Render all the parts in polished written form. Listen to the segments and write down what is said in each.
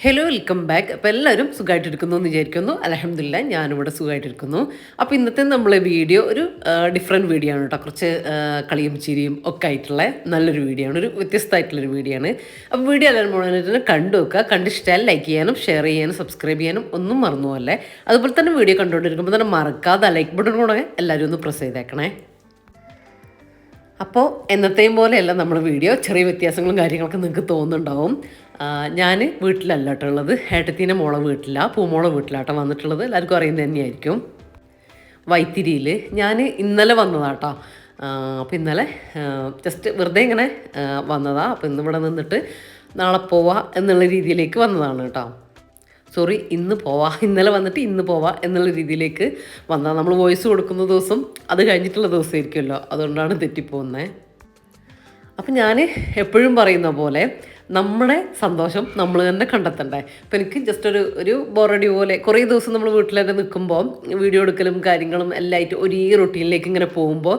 Hello, welcome back. അപ്പോൾ എല്ലാവരും സുഖമായിട്ടിരിക്കുന്നു എന്ന് വിചാരിക്കുന്നു. അൽഹംദുലില്ലാ ഞാനിവിടെ സുഖമായിട്ടിരിക്കുന്നു. അപ്പോൾ ഇന്നത്തെ നമ്മളെ വീഡിയോ ഒരു ഡിഫറെൻറ്റ് വീഡിയോ ആണ് കേട്ടോ. കുറച്ച് കളിയും ചിരിയും ഒക്കെ ആയിട്ടുള്ള നല്ലൊരു വീഡിയോ ആണ്, ഒരു വ്യത്യസ്തമായിട്ടുള്ളൊരു വീഡിയോ ആണ്. അപ്പോൾ വീഡിയോ എല്ലാവരും മുഴുവനായിട്ട് കണ്ടു വെക്കുക. കണ്ടിഷ്ടമായാൽ ലൈക്ക് ചെയ്യാനും ഷെയർ ചെയ്യാനും സബ്സ്ക്രൈബ് ചെയ്യാനും ഒന്നും മറന്നു പോകല്ലേ. അതുപോലെ തന്നെ വീഡിയോ കണ്ടുകൊണ്ടിരിക്കുമ്പോൾ തന്നെ മറക്കാതെ ലൈക്ക് ബട്ടൺ കൂടെ എല്ലാവരും ഒന്ന് പ്രസ് ചെയ്തേക്കണേ. അപ്പോൾ എന്നത്തെയും പോലെയല്ല നമ്മുടെ വീഡിയോ, ചെറിയ വ്യത്യാസങ്ങളും കാര്യങ്ങളൊക്കെ നിങ്ങൾക്ക് തോന്നുന്നുണ്ടാവും. ഞാൻ വീട്ടിലല്ല കേട്ടോ ഉള്ളത്, ഏട്ടത്തീൻ്റെ മോളെ വീട്ടിലാണ്, പൂമോളെ വീട്ടിലാട്ടോ വന്നിട്ടുള്ളത്. എല്ലാവർക്കും അറിയുന്നത് തന്നെയായിരിക്കും. വൈത്തിരിയിൽ ഞാൻ ഇന്നലെ വന്നതാട്ടോ. അപ്പോൾ ഇന്നലെ ജസ്റ്റ് വെറുതെ ഇങ്ങനെ വന്നതാണ്. അപ്പോൾ ഇന്നിവിടെ നിന്നിട്ട് നാളെ പോവാ എന്നുള്ള രീതിയിലേക്ക് വന്നതാണ് കേട്ടോ. സോറി, ഇന്ന് പോവാ, ഇന്നലെ വന്നിട്ട് ഇന്ന് പോവാ എന്നുള്ള രീതിയിലേക്ക് വന്നാൽ നമ്മൾ വോയിസ് കൊടുക്കുന്ന ദിവസം അത് കഴിഞ്ഞിട്ടുള്ള ദിവസമായിരിക്കുമല്ലോ, അതുകൊണ്ടാണ് തെറ്റിപ്പോകുന്നത്. അപ്പം ഞാൻ എപ്പോഴും പറയുന്ന പോലെ നമ്മുടെ സന്തോഷം നമ്മൾ തന്നെ കണ്ടെത്തണ്ടേ. അപ്പം എനിക്ക് ജസ്റ്റ് ഒരു ബോറടി പോലെ കുറേ ദിവസം നമ്മൾ വീട്ടിൽ തന്നെ നിൽക്കുമ്പോൾ വീഡിയോ എടുക്കലും കാര്യങ്ങളും എല്ലാം ആയിട്ട് ഒരേ റൊട്ടീനിലേക്ക് ഇങ്ങനെ പോകുമ്പോൾ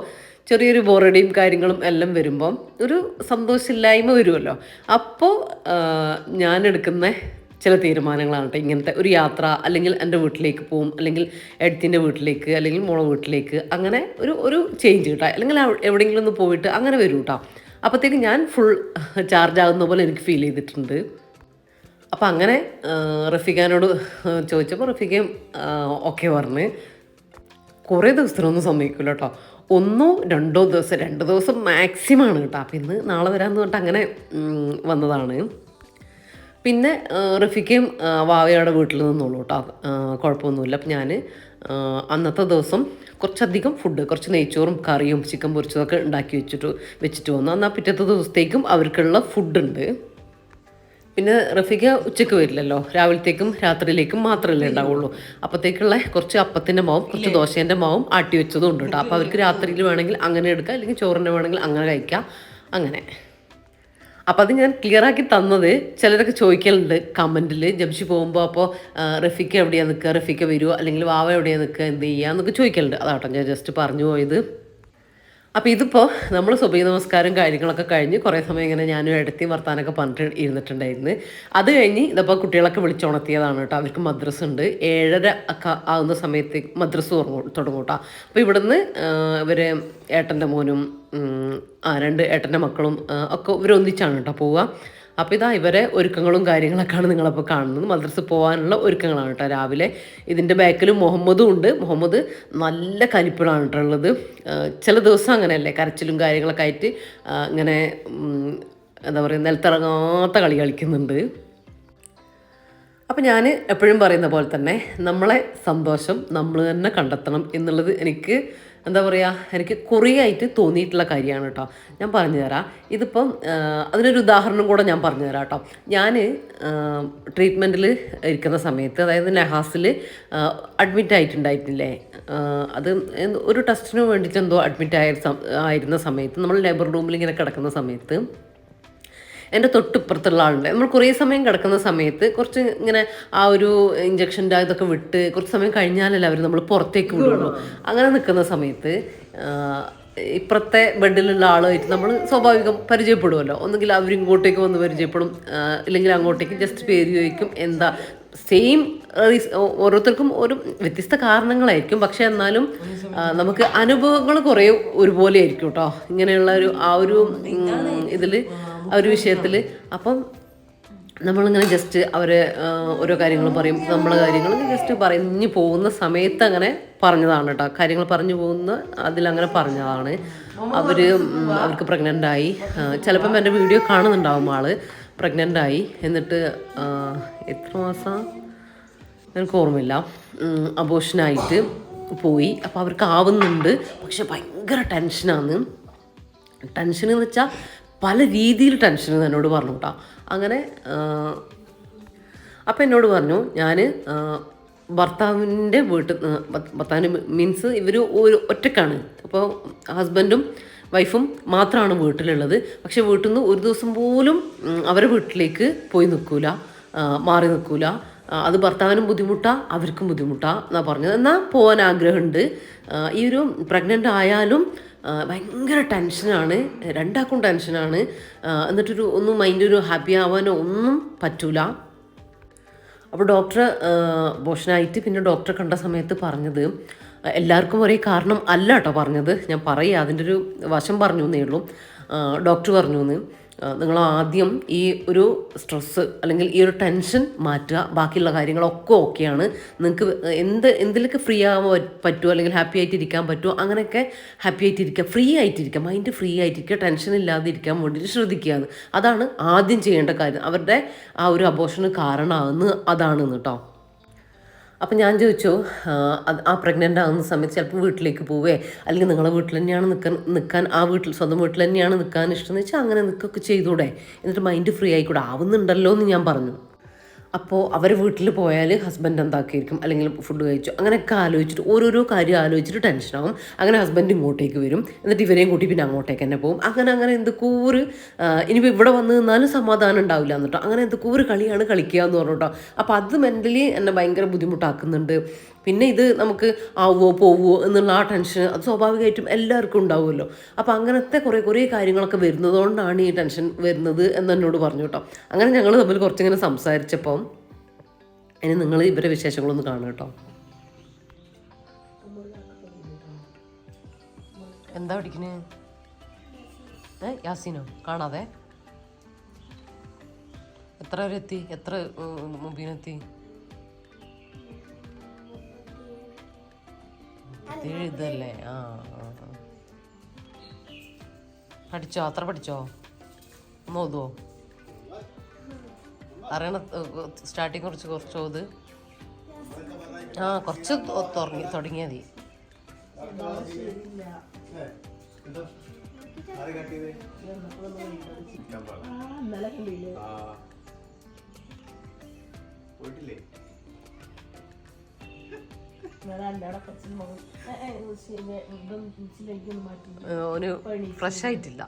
ചെറിയൊരു ബോറടിയും കാര്യങ്ങളും എല്ലാം വരുമ്പോൾ ഒരു സന്തോഷമില്ലായ്മ വരുമല്ലോ. അപ്പോൾ ഞാൻ എടുക്കുന്ന ചില തീരുമാനങ്ങളാണ് കേട്ടോ ഇങ്ങനത്തെ ഒരു യാത്ര, അല്ലെങ്കിൽ എൻ്റെ വീട്ടിലേക്ക് പോവും, അല്ലെങ്കിൽ എഡത്തിൻ്റെ വീട്ടിലേക്ക്, അല്ലെങ്കിൽ മോളെ വീട്ടിലേക്ക്, അങ്ങനെ ഒരു ചേഞ്ച് കിട്ടാം, അല്ലെങ്കിൽ എവിടെയെങ്കിലും ഒന്ന് പോയിട്ട് അങ്ങനെ വരും കേട്ടോ. അപ്പോഴത്തേക്ക് ഞാൻ ഫുൾ ചാർജ് ആകുന്ന പോലെ എനിക്ക് ഫീൽ ചെയ്തിട്ടുണ്ട്. അപ്പം അങ്ങനെ റഫീഖാനോട് ചോദിച്ചപ്പോൾ റഫീഖയും ഓക്കെ പറഞ്ഞ്. കുറേ ദിവസത്തിനൊന്നും സമ്മതിക്കില്ല കേട്ടോ, 1-2 ദിവസം, 2 ദിവസം മാക്സിമം ആണ് കേട്ടോ. അപ്പം ഇന്ന് നാളെ വരാമെന്ന് പറഞ്ഞിട്ട് അങ്ങനെ വന്നതാണ്. പിന്നെ റഫീഖയും വാവയുടെ വീട്ടിൽ നിന്നുള്ളൂ കേട്ടോ, കുഴപ്പമൊന്നുമില്ല. അപ്പം ഞാൻ അന്നത്തെ ദിവസം കുറച്ചധികം ഫുഡ്, കുറച്ച് നെയ്ച്ചോറും കറിയും ചിക്കൻ പൊരിച്ചതൊക്കെ ഉണ്ടാക്കി വെച്ചിട്ട് വന്നു. എന്നാൽ പിറ്റത്തെ ദിവസത്തേക്കും അവർക്കുള്ള ഫുഡുണ്ട്. പിന്നെ റഫീഖ ഉച്ചയ്ക്ക് വരില്ലല്ലോ, രാവിലത്തേക്കും രാത്രിയിലേക്കും മാത്രമല്ലേ ഉണ്ടാവുള്ളൂ. അപ്പോഴത്തേക്കുള്ള കുറച്ച് അപ്പത്തിൻ്റെ മാവും കുറച്ച് ദോശേൻ്റെ മാവും ആട്ടി വെച്ചതും ഉണ്ട് കേട്ടോ. അപ്പോൾ അവർക്ക് രാത്രിയിൽ വേണമെങ്കിൽ അങ്ങനെ എടുക്കാം, അല്ലെങ്കിൽ ചോറിൻ്റെ വേണമെങ്കിൽ അങ്ങനെ കഴിക്കാം, അങ്ങനെ. അപ്പോൾ അത് ഞാൻ ക്ലിയറാക്കി തന്നത് ചിലരൊക്കെ ചോദിക്കലുണ്ട് കമൻറ്റിൽ, ജംഷി പോകുമ്പോൾ അപ്പോൾ റഫീഖ എവിടെയാണ് നിൽക്കുക, റഫീഖ വരുമോ, അല്ലെങ്കിൽ വാവ എവിടെയാണ് നിൽക്കുക, എന്ത് ചെയ്യുക എന്നൊക്കെ ചോദിക്കലുണ്ട്. അതാട്ടോ ഞാൻ ജസ്റ്റ് പറഞ്ഞു പോയത്. അപ്പോൾ ഇതിപ്പോൾ നമ്മൾ സുബഹി നമസ്കാരം കാര്യങ്ങളൊക്കെ കഴിഞ്ഞ് കുറേ സമയം ഇങ്ങനെ ഞാനും എടുത്തി വർത്താനൊക്കെ പറഞ്ഞിട്ട് ഇരുന്നിട്ടുണ്ടായിരുന്നു. അത് കഴിഞ്ഞ് ഇതപ്പോൾ കുട്ടികളൊക്കെ വിളിച്ചുണർത്തിയതാണ് കേട്ടോ. അവർക്ക് മദ്രസ ഉണ്ട്, 7:30 ഒക്കെ ആവുന്ന സമയത്ത് മദ്രസ തുടങ്ങും കേട്ടോ. അപ്പോൾ ഇവിടുന്ന് ഇവർ ഏട്ടൻ്റെ മോനും 2 ഏട്ടൻ്റെ മക്കളും ഒക്കെ ഇവരൊന്നിച്ചാണ് കേട്ടോ പോവുക. അപ്പോൾ ഇതാ ഇവരെ ഒരുക്കങ്ങളും കാര്യങ്ങളൊക്കെയാണ് നിങ്ങളപ്പോൾ കാണുന്നത്. മദ്രസ പോകാനുള്ള ഒരുക്കങ്ങളാണ് കേട്ടോ. രാവിലെ ഇതിൻ്റെ ബാക്കിൽ മുഹമ്മദും ഉണ്ട്. മുഹമ്മദ് നല്ല കലിപ്പിലാണ് കേട്ടോ ഉള്ളത്. ചില ദിവസം അങ്ങനെയല്ലേ, കരച്ചിലും കാര്യങ്ങളൊക്കെ ആയിട്ട് ഇങ്ങനെ എന്താ പറയുക, നിലത്തിറങ്ങാത്ത കളി കളിക്കുന്നുണ്ട്. അപ്പം ഞാൻ എപ്പോഴും പറയുന്ന പോലെ തന്നെ നമ്മളെ സന്തോഷം നമ്മൾ തന്നെ കണ്ടെത്തണം എന്നുള്ളത് എനിക്ക് എന്താ പറയുക, എനിക്ക് കുറേ ആയിട്ട് തോന്നിയിട്ടുള്ള കാര്യമാണ് കേട്ടോ. ഞാൻ പറഞ്ഞുതരാം. ഇതിപ്പം അതിനൊരു ഉദാഹരണം കൂടെ ഞാൻ പറഞ്ഞുതരാം കേട്ടോ. ഞാൻ ട്രീറ്റ്മെൻറ്റിൽ ഇരിക്കുന്ന സമയത്ത്, അതായത് നെഹാസിൽ അഡ്മിറ്റ് ആയിട്ടുണ്ടായിട്ടില്ലേ, അത് ഒരു ടെസ്റ്റിന് വേണ്ടിയിട്ട് എന്തോ അഡ്മിറ്റ് ആയിരുന്ന സമയത്ത് നമ്മൾ ലേബർ റൂമിൽ ഇങ്ങനെ കിടക്കുന്ന സമയത്ത് എൻ്റെ തൊട്ടിപ്പുറത്തുള്ള ആളുണ്ട്. നമ്മൾ കുറേ സമയം കിടക്കുന്ന സമയത്ത് കുറച്ച് ഇങ്ങനെ ആ ഒരു ഇഞ്ചക്ഷൻ്റെ ഇതൊക്കെ വിട്ട് കുറച്ച് സമയം കഴിഞ്ഞാലല്ലേ അവർ നമ്മൾ പുറത്തേക്ക് വിടുള്ളൂ. അങ്ങനെ നിൽക്കുന്ന സമയത്ത് ഇപ്പുറത്തെ ബെഡിലുള്ള ആളുമായിട്ട് നമ്മൾ സ്വാഭാവികം പരിചയപ്പെടുമല്ലോ. ഒന്നുകിൽ അവരിങ്ങോട്ടേക്ക് വന്ന് പരിചയപ്പെടും, ഇല്ലെങ്കിൽ അങ്ങോട്ടേക്ക് ജസ്റ്റ് പേര് ചോദിക്കും. എന്താ സെയിം ഓരോരുത്തർക്കും ഒരു വ്യത്യസ്ത കാരണങ്ങളായിരിക്കും, പക്ഷെ എന്നാലും നമുക്ക് അനുഭവങ്ങൾ കുറേ ഒരുപോലെ ആയിരിക്കും കേട്ടോ. ഇങ്ങനെയുള്ള ഒരു ഇതിൽ ആ ഒരു വിഷയത്തിൽ. അപ്പം നമ്മളിങ്ങനെ ജസ്റ്റ് അവരെ ഓരോ കാര്യങ്ങളും പറയും, നമ്മളെ കാര്യങ്ങൾ ജസ്റ്റ് പറഞ്ഞു പോകുന്ന സമയത്ത് അങ്ങനെ പറഞ്ഞതാണ് കേട്ടോ. കാര്യങ്ങൾ പറഞ്ഞു പോകുന്ന അതിലങ്ങനെ പറഞ്ഞതാണ്. അവർക്ക് പ്രഗ്നൻ്റായി. ചിലപ്പം എൻ്റെ വീഡിയോ കാണുന്നുണ്ടാവും ആൾ. പ്രഗ്നൻ്റായി, എന്നിട്ട് എത്ര മാസം എനിക്ക് ഓർമ്മയില്ല, അബോഷനായിട്ട് പോയി. അപ്പോൾ അവർക്ക് ആവുന്നുണ്ട്, പക്ഷെ ഭയങ്കര ടെൻഷനാണ്. ടെൻഷൻ എന്ന് വെച്ചാൽ പല രീതിയിൽ ടെൻഷൻ എന്നോട് പറഞ്ഞു കേട്ടോ. അങ്ങനെ അപ്പം എന്നോട് പറഞ്ഞു ഞാൻ ഭർത്താവിൻ്റെ ഭർത്താവിന് മീൻസ് ഇവർ ഒറ്റക്കാണ്. അപ്പോൾ ഹസ്ബൻഡും വൈഫും മാത്രമാണ് വീട്ടിലുള്ളത്. പക്ഷെ വീട്ടിൽ നിന്ന് ഒരു ദിവസം പോലും അവരെ വീട്ടിലേക്ക് പോയി നിൽക്കൂല, മാറി നിൽക്കൂല. അത് ഭർത്താവിനും ബുദ്ധിമുട്ടാണ്, അവർക്കും ബുദ്ധിമുട്ടാണ് എന്നാണ് പറഞ്ഞത്. എന്നാൽ പോകാൻ ആഗ്രഹമുണ്ട്. ഈ ഒരു പ്രഗ്നൻ്റ് ആയാലും ഭയങ്കര ടെൻഷനാണ്, രണ്ടാൾക്കും ടെൻഷനാണ്. എന്നിട്ടൊരു ഒന്നും മൈൻഡ് ഒരു ഹാപ്പി ആവാനോ ഒന്നും പറ്റൂല. അപ്പോൾ ഡോക്ടറെ ബോഷനായിട്ട് പിന്നെ ഡോക്ടറെ കണ്ട സമയത്ത് പറഞ്ഞത് എല്ലാവർക്കും ഒരേ കാരണം അല്ല കേട്ടോ പറഞ്ഞത്. ഞാൻ പറയുക അതിൻ്റെ ഒരു വശം പറഞ്ഞു എന്നേ ഉള്ളൂ. ഡോക്ടർ പറഞ്ഞു എന്ന് നിങ്ങൾ ആദ്യം ഈ ഒരു സ്ട്രെസ്സ് അല്ലെങ്കിൽ ഈ ഒരു ടെൻഷൻ മാറ്റുക, ബാക്കിയുള്ള കാര്യങ്ങളൊക്കെ ഓക്കെയാണ്. നിങ്ങൾക്ക് എന്തിലൊക്കെ ഫ്രീ ആവാൻ പറ്റുമോ അല്ലെങ്കിൽ ഹാപ്പി ആയിട്ടിരിക്കാൻ പറ്റുമോ അങ്ങനെയൊക്കെ ഹാപ്പി ആയിട്ടിരിക്കുക, ഫ്രീ ആയിട്ടിരിക്കുക, മൈൻഡ് ഫ്രീ ആയിട്ടിരിക്കുക, ടെൻഷൻ ഇല്ലാതെ ഇരിക്കാൻ വേണ്ടിയിട്ട് ശ്രദ്ധിക്കുകയാണ്. അതാണ് ആദ്യം ചെയ്യേണ്ട കാര്യം. അവരുടെ ആ ഒരു അബോർഷന് കാരണമാകുന്നത് അതാണെന്ന് കേട്ടോ. അപ്പം ഞാൻ ചോദിച്ചു ആ പ്രഗ്നൻ്റ് ആകുന്ന സമയത്ത് ചിലപ്പോൾ വീട്ടിലേക്ക് പോവേ അല്ലെങ്കിൽ നിങ്ങളെ വീട്ടിൽ തന്നെയാണ് നിൽക്കാൻ ആ വീട്ടിൽ സ്വന്തം വീട്ടിൽ തന്നെയാണ് നിൽക്കാൻ ഇഷ്ടം എന്ന് വെച്ചാൽ അങ്ങനെ നിൽക്കുകയൊക്കെ ചെയ്തൂടെ, എന്നിട്ട് മൈൻഡ് ഫ്രീ ആയിക്കൂടെ, ആവുന്നുണ്ടല്ലോ എന്ന് ഞാൻ പറഞ്ഞു. അപ്പോൾ അവർ വീട്ടിൽ പോയാൽ ഹസ്ബൻഡ് എന്താക്കിയിരിക്കും അല്ലെങ്കിൽ ഫുഡ് കഴിച്ചു അങ്ങനെയൊക്കെ ആലോചിച്ചിട്ട് ഓരോരോ കാര്യം ആലോചിച്ചിട്ട് ടെൻഷനാവും. അങ്ങനെ ഹസ്ബൻഡ് ഇങ്ങോട്ടേക്ക് വരും, എന്നിട്ട് ഇവരെയും കൂട്ടി പിന്നെ അങ്ങോട്ടേക്ക് തന്നെ പോകും. അങ്ങനെ എന്തൊക്കെ ഇനിയിപ്പോൾ ഇവിടെ വന്ന് നിന്നാലും സമാധാനം ഉണ്ടാവില്ല എന്നിട്ടോ. അങ്ങനെ എന്തൊക്കെ കളിയാണ് കളിക്കുക എന്ന് പറഞ്ഞു കേട്ടോ. അപ്പോൾ അത് മെൻ്റലി എന്നെ ഭയങ്കര ബുദ്ധിമുട്ടാക്കുന്നുണ്ട്. പിന്നെ ഇത് നമുക്ക് ആവുമോ പോവുമോ എന്നുള്ള ആ ടെൻഷൻ അത് സ്വാഭാവികമായിട്ടും എല്ലാവർക്കും ഉണ്ടാവുമല്ലോ. അപ്പോൾ അങ്ങനത്തെ കുറേ കാര്യങ്ങളൊക്കെ വരുന്നതുകൊണ്ടാണ് ഈ ടെൻഷൻ വരുന്നത് എന്നോട് പറഞ്ഞു കേട്ടോ. അങ്ങനെ ഞങ്ങൾ തമ്മിൽ കുറച്ചിങ്ങനെ സംസാരിച്ചപ്പം ഇനി നിങ്ങൾ ഇവരെ വിശേഷങ്ങളൊന്ന് കാണുക കേട്ടോ. എന്താ പഠിക്കണേ? യാസീനോ? കാണാതെ എത്ര വരെ എത്തി? എത്ര മുബീനെത്തി? ഇതല്ലേ? പഠിച്ചോ? അത്ര പഠിച്ചോ? ഒന്ന് ഓതുവോ? അറിയണ സ്റ്റാർട്ടിങ് കുറച്ച് ഓത്. കുറച്ച് തുടങ്ങിയാൽ മതി. ഓന് ഫ്രഷ് ആയിട്ടില്ല.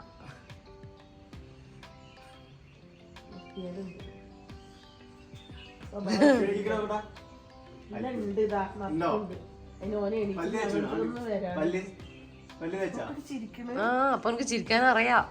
അപ്പൊ എനിക്ക് ചിരിക്കാൻ അറിയാം.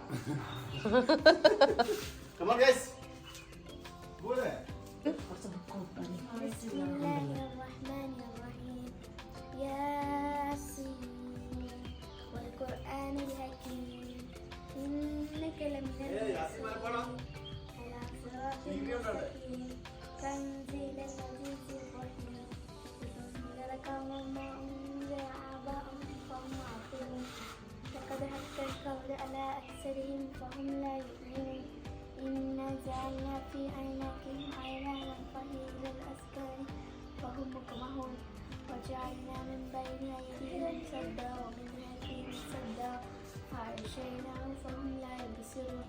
لقد حق القول على أكثرهم فهم لا يؤمنون إنا جعلنا في أعناقهم أغلالا فهي إلى الأذقان فهم مقمحون وجعلنا من بين أيديهم سدا ومن خلفهم سدا فأغشيناهم فهم لا يبصرون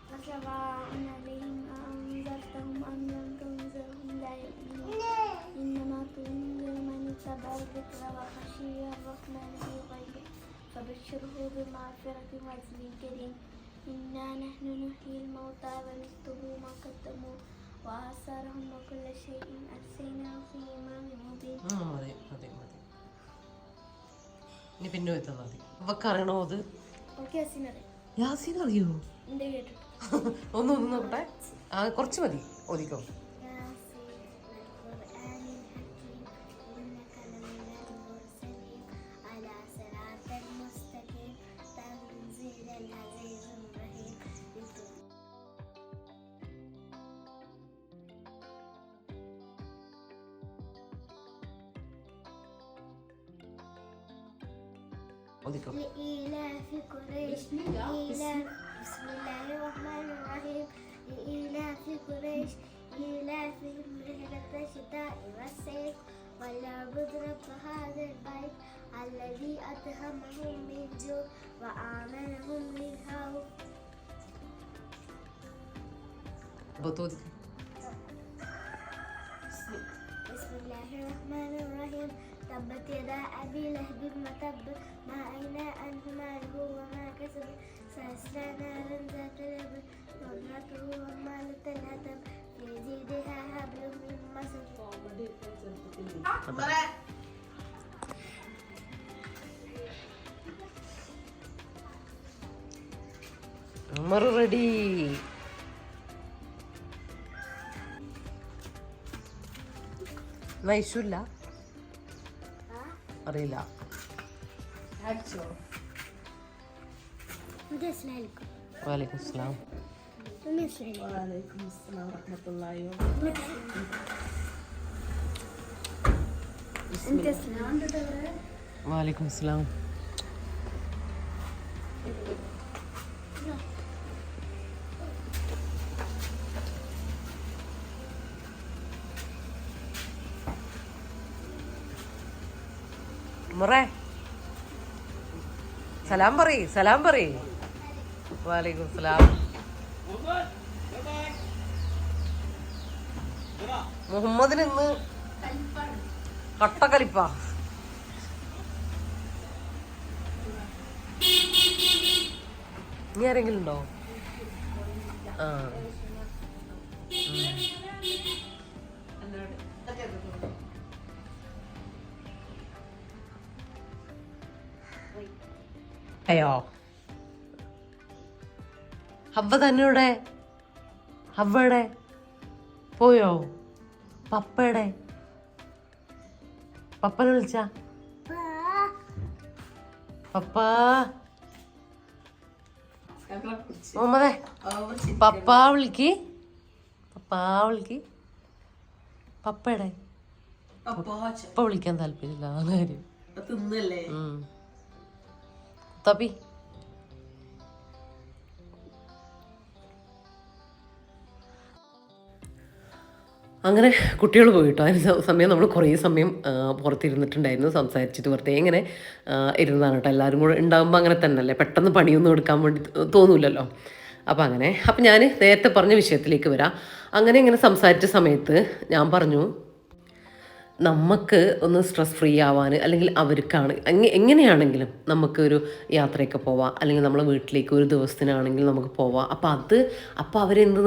وسواء عليهم أأنذرتهم أم لم تنذرهم لا يؤمنون إنما تنذر من اتبع الذكر وخشي الرحمن بالغيب فبشره بمغفرة وأجر كريم إنا نحن نحيي الموتى ونكتب ما قدموا وآثارهم وكل شيء أحصيناه في إمام مبين. ഇനി പിന്നെ വെച്ചാൽ മതി. അവക്ക് അറിയണോ അത്? യാസീൻ അറിയോ? ഒന്ന് നോക്കട്ടെ. കുറച്ച് മതി, ഓദിക്കോ. لإيلاف قريش بسم الله الرحمن الرحيم لإيلاف قريش إيلافهم رحلة الشتاء والصيف وليعبد رب هذا البيت الذي أطعمهم من جوع وآمنهم من خوف. بسم الله الرحمن الرحيم. تبت يدا أبي لهب وتب ما أغنى عنه ماله وما كسب سيصلى نارا ذات لهب وامرأته حمالة الحطب في جيدها حبل من مسد. ഉമർ റെഡി. വൈശുല്ല അറിയില്ല. വാലേക്കും അസ്സലാം. വാലേക്കും അസ്സലാം. മുറേ സലാം പറയ്, സലാം പറയ്. വാലേക്കും സലാം. മുഹമ്മദിന് ഇന്ന് കട്ടക്കലിപ്പാ. ഇനി ആരെങ്കിലും ഉണ്ടോ? ആ അയ്യോ ഹവ്വ തന്നെയുടെ ഹവ്വയുടെ പോയോ? പപ്പയുടെ പപ്പനെ വിളിച്ച പപ്പ മുഹമ്മദേ പപ്പ വിളിക്ക്, പപ്പ വിളിക്ക്. പപ്പയുടെ പപ്പ വിളിക്കാൻ താല്പര്യമില്ല അതാണ് കാര്യം. തപ്പി അങ്ങനെ കുട്ടികൾ പോയിട്ടോ. അതിന് സമയം നമ്മൾ കുറേ സമയം പുറത്തിരുന്നിട്ടുണ്ടായിരുന്നു, സംസാരിച്ചിട്ട് വെറുതെ ഇങ്ങനെ ഇരുന്നതാണ് കേട്ടോ. എല്ലാവരും കൂടെ ഉണ്ടാകുമ്പോൾ അങ്ങനെ തന്നെയല്ലേ, പെട്ടെന്ന് പണിയൊന്നും എടുക്കാൻ വേണ്ടി തോന്നൂലല്ലോ. അപ്പം ഞാൻ നേരത്തെ പറഞ്ഞ വിഷയത്തിലേക്ക് വരാം. അങ്ങനെ ഇങ്ങനെ സംസാരിച്ച സമയത്ത് ഞാൻ പറഞ്ഞു, നമുക്ക് ഒന്ന് സ്ട്രെസ് ഫ്രീ ആവാൻ, അല്ലെങ്കിൽ അവർക്കാണ് എങ്ങനെയാണെങ്കിലും നമുക്കൊരു യാത്രയൊക്കെ പോവാം, അല്ലെങ്കിൽ നമ്മളെ വീട്ടിലേക്ക് ഒരു ദിവസത്തിനാണെങ്കിൽ നമുക്ക് പോവാം. അപ്പോൾ അവരെന്ത്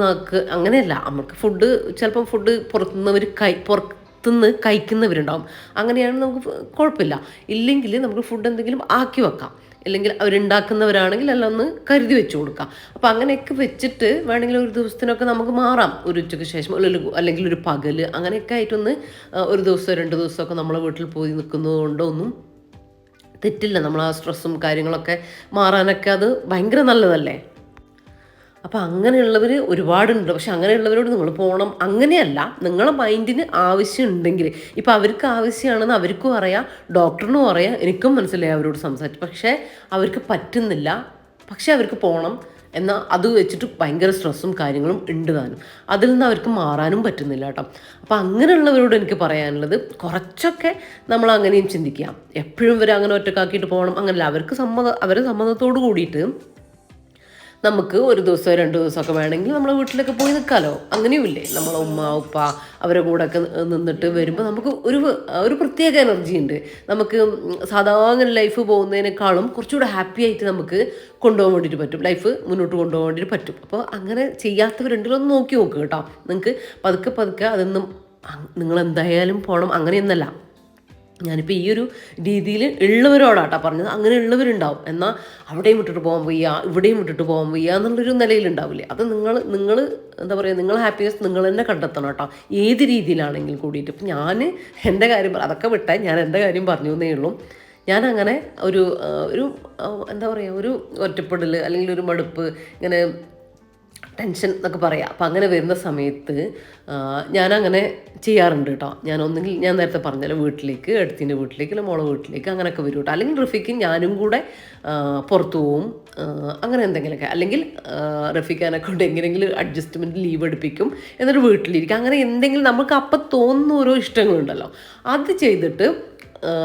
അങ്ങനെയല്ല, നമുക്ക് ഫുഡ് ചിലപ്പം ഫുഡ് പുറത്തുനിന്ന് കഴിക്കുന്നവരുണ്ടാവും. അങ്ങനെയാണ് നമുക്ക് കുഴപ്പമില്ല. ഇല്ലെങ്കിൽ നമുക്ക് ഫുഡ് എന്തെങ്കിലും ആക്കി വെക്കാം, അല്ലെങ്കിൽ അവരുണ്ടാക്കുന്നവരാണെങ്കിൽ എല്ലാം ഒന്ന് കരുതി വെച്ച് കൊടുക്കാം. അപ്പോൾ അങ്ങനെയൊക്കെ വെച്ചിട്ട് വേണമെങ്കിൽ ഒരു ദിവസത്തിനൊക്കെ നമുക്ക് മാറാം, ഒരു ഉച്ചയ്ക്ക് ശേഷം അല്ലെങ്കിൽ ഒരു പകൽ അങ്ങനെയൊക്കെ ആയിട്ടൊന്ന് ഒരു ദിവസം 2 ദിവസമൊക്കെ നമ്മളെ വീട്ടിൽ പോയി നിൽക്കുന്നത് കൊണ്ടൊന്നും തെറ്റില്ല. നമ്മൾ ആ സ്ട്രെസ്സും കാര്യങ്ങളൊക്കെ മാറാനൊക്കെ അത് ഭയങ്കര നല്ലതല്ലേ. അപ്പോൾ അങ്ങനെയുള്ളവർ ഒരുപാടുണ്ട്. പക്ഷെ അങ്ങനെയുള്ളവരോട് നിങ്ങൾ പോകണം അങ്ങനെയല്ല, നിങ്ങളെ മൈൻഡിന് ആവശ്യമുണ്ടെങ്കിൽ. ഇപ്പോൾ അവർക്ക് ആവശ്യമാണെന്ന് അവർക്കും അറിയാം, ഡോക്ടറിനും അറിയാം, എനിക്കും മനസ്സിലായി അവരോട് സംസാരിച്ചു. പക്ഷേ അവർക്ക് പറ്റുന്നില്ല, പക്ഷേ അവർക്ക് പോകണം എന്നാൽ അത് വെച്ചിട്ട് ഭയങ്കര സ്ട്രെസ്സും കാര്യങ്ങളും ഉണ്ട് താനും. അതിൽ നിന്ന് അവർക്ക് മാറാനും പറ്റുന്നില്ല കേട്ടോ. അപ്പോൾ അങ്ങനെയുള്ളവരോട് എനിക്ക് പറയാനുള്ളത്, കുറച്ചൊക്കെ നമ്മൾ അങ്ങനെയും ചിന്തിക്കാം. എപ്പോഴും ഇവർ അങ്ങനെ ഒറ്റക്കാക്കിയിട്ട് പോകണം അങ്ങനെയല്ല. അവരെ സമ്മതത്തോട് കൂടിയിട്ട് നമുക്ക് ഒരു ദിവസം 2 ദിവസമൊക്കെ വേണമെങ്കിൽ നമ്മളെ വീട്ടിലൊക്കെ പോയി നിൽക്കാമല്ലോ. അങ്ങനെയുമില്ലേ, നമ്മളെ ഉമ്മ ഉപ്പ അവരെ കൂടെയൊക്കെ നിന്നിട്ട് വരുമ്പോൾ നമുക്ക് ഒരു പ്രത്യേക എനർജി ഉണ്ട്. നമുക്ക് സാധാരണ ലൈഫ് പോകുന്നതിനേക്കാളും കുറച്ചുകൂടെ ഹാപ്പി ആയിട്ട് നമുക്ക് കൊണ്ടുപോകാൻ വേണ്ടിയിട്ട് പറ്റും, ലൈഫ് മുന്നോട്ട് കൊണ്ടുപോകാൻ വേണ്ടിയിട്ട് പറ്റും. അപ്പോൾ അങ്ങനെ ചെയ്യാത്തവരുണ്ടെങ്കിലും ഒന്ന് നോക്കി നോക്കുക കേട്ടോ. നിങ്ങൾക്ക് പതുക്കെ അതൊന്നും നിങ്ങളെന്തായാലും പോകണം അങ്ങനെയൊന്നല്ല. ഞാനിപ്പോൾ ഈ ഒരു രീതിയിൽ ഉള്ളവരോടാട്ടോ പറഞ്ഞത്. അങ്ങനെ ഉള്ളവരുണ്ടാവും, എന്നാൽ അവിടെയും വിട്ടിട്ട് പോകാൻ വയ്യ, ഇവിടെയും വിട്ടിട്ട് പോകാൻ വയ്യ എന്നുള്ളൊരു നിലയിലുണ്ടാവില്ലേ. അത് നിങ്ങൾ എന്താ പറയുക, നിങ്ങൾ ഹാപ്പിനെസ് നിങ്ങൾ തന്നെ കണ്ടെത്തണം കേട്ടോ, ഏത് രീതിയിലാണെങ്കിലും കൂടിയിട്ട്. ഇപ്പം ഞാൻ എൻ്റെ കാര്യം അതൊക്കെ വിട്ടാൽ ഞാൻ എൻ്റെ കാര്യം പറഞ്ഞു എന്നേ ഉള്ളൂ. ഞാനങ്ങനെ ഒരു എന്താ പറയുക, ഒരു ഒറ്റപ്പെടൽ അല്ലെങ്കിൽ ഒരു മടുപ്പ്, ഇങ്ങനെ ടെൻഷൻ എന്നൊക്കെ പറയാം. അപ്പം അങ്ങനെ വരുന്ന സമയത്ത് ഞാനങ്ങനെ ചെയ്യാറുണ്ട് കേട്ടോ. ഒന്നെങ്കിൽ ഞാൻ നേരത്തെ പറഞ്ഞല്ലോ വീട്ടിലേക്ക്, അടുത്തിൻ്റെ വീട്ടിലേക്ക്, അല്ല മോളെ വീട്ടിലേക്ക് അങ്ങനെയൊക്കെ വരും കേട്ടോ. അല്ലെങ്കിൽ റഫീഖും ഞാനും കൂടെ പുറത്തു പോവും, അങ്ങനെ എന്തെങ്കിലുമൊക്കെ. അല്ലെങ്കിൽ റഫീഖാനെ കൊണ്ട് എങ്ങനെയെങ്കിലും അഡ്ജസ്റ്റ്മെൻറ്റ് ലീവ് എടുപ്പിക്കും, എന്നിട്ട് വീട്ടിലിരിക്കും. അങ്ങനെ എന്തെങ്കിലും നമുക്ക് അപ്പം തോന്നുന്ന ഓരോ ഇഷ്ടങ്ങളുണ്ടല്ലോ, അത് ചെയ്തിട്ട്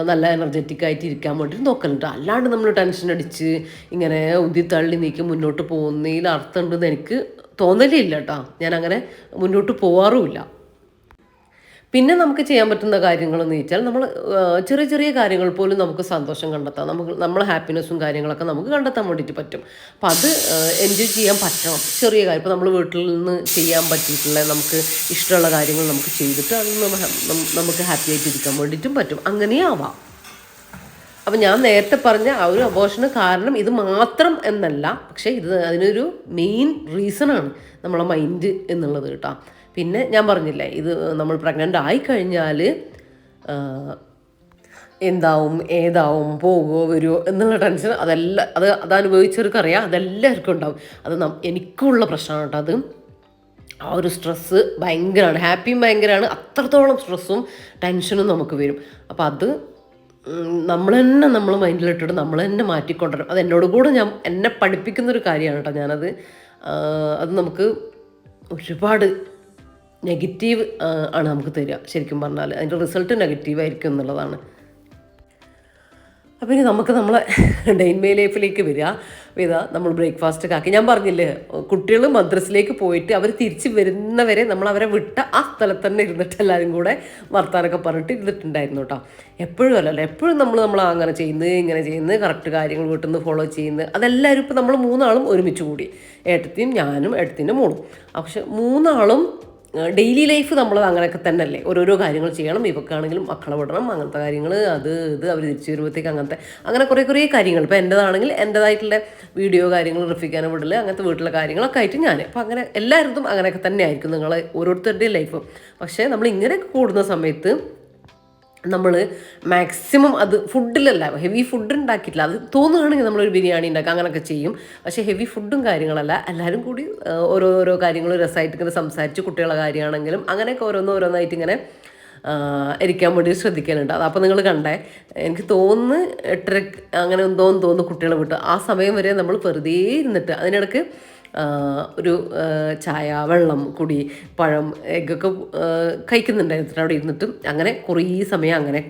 നല്ല എനർജറ്റിക് ആയിട്ട് ഇരിക്കാൻ വേണ്ടിയിട്ട് നോക്കലുണ്ട്. അല്ലാണ്ട് നമ്മൾ ടെൻഷൻ അടിച്ച് ഇങ്ങനെ ഉന്തി തള്ളി നീക്കി മുന്നോട്ട് പോകുന്നതിൽ അർത്ഥമുണ്ടെന്ന് എനിക്ക് തോന്നലേ ഇല്ല കേട്ടോ. ഞാൻ അങ്ങനെ മുന്നോട്ട് പോവാറുമില്ല. പിന്നെ നമുക്ക് ചെയ്യാൻ പറ്റുന്ന കാര്യങ്ങളെന്ന് വെച്ചാൽ നമ്മൾ ചെറിയ ചെറിയ കാര്യങ്ങൾ പോലും നമുക്ക് സന്തോഷം കണ്ടെത്താം. നമ്മളെ ഹാപ്പിനെസ്സും കാര്യങ്ങളൊക്കെ നമുക്ക് കണ്ടെത്താൻ വേണ്ടിയിട്ട് പറ്റും. അപ്പം അത് എൻജോയ് ചെയ്യാൻ പറ്റണം. ചെറിയ കാര്യം ഇപ്പോൾ നമ്മൾ വീട്ടിൽ നിന്ന് ചെയ്യാൻ പറ്റിയിട്ടുള്ള നമുക്ക് ഇഷ്ടമുള്ള കാര്യങ്ങൾ നമുക്ക് ചെയ്തിട്ട് അത് നമുക്ക് ഹാപ്പി ആയിട്ട് ഇരിക്കാൻ വേണ്ടിയിട്ടും പറ്റും. അങ്ങനെയാവാം. അപ്പം ഞാൻ നേരത്തെ പറഞ്ഞ ആ ഒരു അബോർഷന് കാരണം ഇത് മാത്രം എന്നല്ല, പക്ഷേ അതിനൊരു മെയിൻ റീസണാണ് നമ്മളെ മൈൻഡ് എന്നുള്ളത് കേട്ടോ. പിന്നെ ഞാൻ പറഞ്ഞില്ലേ, ഇത് നമ്മൾ പ്രഗ്നൻ്റ് ആയിക്കഴിഞ്ഞാൽ എന്താവും, ഏതാവും, പോകുമോ വരുമോ എന്നുള്ള ടെൻഷൻ അത് അനുഭവിച്ചവർക്കറിയാം. അതെല്ലാവർക്കും ഉണ്ടാവും. അത് എനിക്കുള്ള പ്രശ്നമാണ് കേട്ടോ. അത് ആ ഒരു സ്ട്രെസ്സ് ഭയങ്കരമാണ്. ഹാപ്പിയും ഭയങ്കരമാണ്, അത്രത്തോളം സ്ട്രെസ്സും ടെൻഷനും നമുക്ക് വരും. അപ്പോൾ അത് നമ്മൾ മൈൻഡിലിട്ടിട്ട് നമ്മൾ തന്നെ മാറ്റിക്കൊണ്ടുവരും. അത് എന്നോട് കൂടെ എന്നെ പഠിപ്പിക്കുന്നൊരു കാര്യമാണ് കേട്ടോ. അത് നമുക്ക് ഒരുപാട് നെഗറ്റീവ് ആണ് നമുക്ക് തരിക. ശരിക്കും പറഞ്ഞാൽ അതിൻ്റെ റിസൾട്ട് നെഗറ്റീവായിരിക്കും എന്നുള്ളതാണ്. അപ്പോൾ ഇനി നമുക്ക് നമ്മളെ ഡെയിൻമേ ലൈഫിലേക്ക് വരിക. നമ്മൾ ബ്രേക്ക്ഫാസ്റ്റൊക്കെ ആക്കി, ഞാൻ പറഞ്ഞില്ലേ, കുട്ടികൾ മദ്രസിലേക്ക് പോയിട്ട് അവർ തിരിച്ച് വരുന്നവരെ നമ്മൾ അവരെ വിട്ട ആ സ്ഥലത്ത് തന്നെ ഇരുന്നിട്ട് എല്ലാവരും കൂടെ വർത്താനൊക്കെ പറഞ്ഞിട്ട് ഇരുന്നിട്ടുണ്ടായിരുന്നു കേട്ടോ. എപ്പോഴും അല്ലല്ലോ, എപ്പോഴും നമ്മൾ അങ്ങനെ ചെയ്യുന്നത്, ഇങ്ങനെ ചെയ്യുന്നത്, കറക്റ്റ് കാര്യങ്ങൾ വീട്ടിൽ നിന്ന് ഫോളോ ചെയ്യുന്നത്, അതെല്ലാവരും ഇപ്പോൾ നമ്മൾ മൂന്നാളും ഒരുമിച്ച് കൂടി, ഏട്ടത്തിയും ഞാനും ഏട്ടത്തിൻ്റെ മോളും. പക്ഷെ മൂന്നാളും ഡെയിലി ലൈഫ് നമ്മളത് അങ്ങനെയൊക്കെ തന്നെ അല്ലേ. ഓരോരോ കാര്യങ്ങൾ ചെയ്യണം. ഇവക്കാണെങ്കിലും മക്കളെ വിടണം, അങ്ങനത്തെ കാര്യങ്ങൾ, ഇത് അവർ തിരിച്ചു വരുമ്പോഴത്തേക്ക് അങ്ങനെ കുറേ കാര്യങ്ങൾ. ഇപ്പോൾ എൻ്റെതാണെങ്കിൽ എൻ്റെതായിട്ടുള്ള വീഡിയോ കാര്യങ്ങൾ, റഫീഖാനെ വിടൽ, അങ്ങനത്തെ വീട്ടിലെ കാര്യങ്ങളൊക്കെ ആയിട്ട് ഞാൻ. അപ്പോൾ അങ്ങനെ എല്ലാവരും അങ്ങനെയൊക്കെ തന്നെ ആയിരിക്കും നിങ്ങളെ ഓരോരുത്തരുടെയും ലൈഫ്. പക്ഷേ നമ്മൾ ഇങ്ങനെയൊക്കെ കൂടുന്ന സമയത്ത് നമ്മൾ മാക്സിമം അത് ഫുഡിലല്ല, ഹെവി ഫുഡ് ഉണ്ടാക്കിയിട്ടില്ല. അത് തോന്നുകയാണെങ്കിൽ നമ്മളൊരു ബിരിയാണി ഉണ്ടാക്കുക, അങ്ങനെയൊക്കെ ചെയ്യും. പക്ഷേ ഹെവി ഫുഡും കാര്യങ്ങളല്ല, എല്ലാവരും കൂടി ഓരോ കാര്യങ്ങൾ രസമായിട്ട് ഇങ്ങനെ സംസാരിച്ച്, കുട്ടികളുടെ കാര്യമാണെങ്കിലും അങ്ങനെയൊക്കെ ഓരോന്നായിട്ട് ഇങ്ങനെ ഇരിക്കാൻ വേണ്ടി ശ്രദ്ധിക്കാനുണ്ട്. അത് അപ്പോൾ നിങ്ങൾ കണ്ടേ, എനിക്ക് തോന്നുന്നു 8:30 അങ്ങനെ എന്തോന്ന് തോന്നുന്നു കുട്ടികളെ വിട്ട്. ആ സമയം വരെ നമ്മൾ വെറുതെ ഇരുന്നിട്ട് അതിനിടയ്ക്ക് ഒരു ചായ, വെള്ളം, കുടി, പഴം, എഗ്ഗൊക്കെ കഴിക്കുന്നുണ്ടായിരുന്നു അവിടെ ഇരുന്നിട്ടും. അങ്ങനെ കുറേ സമയം അങ്ങനെ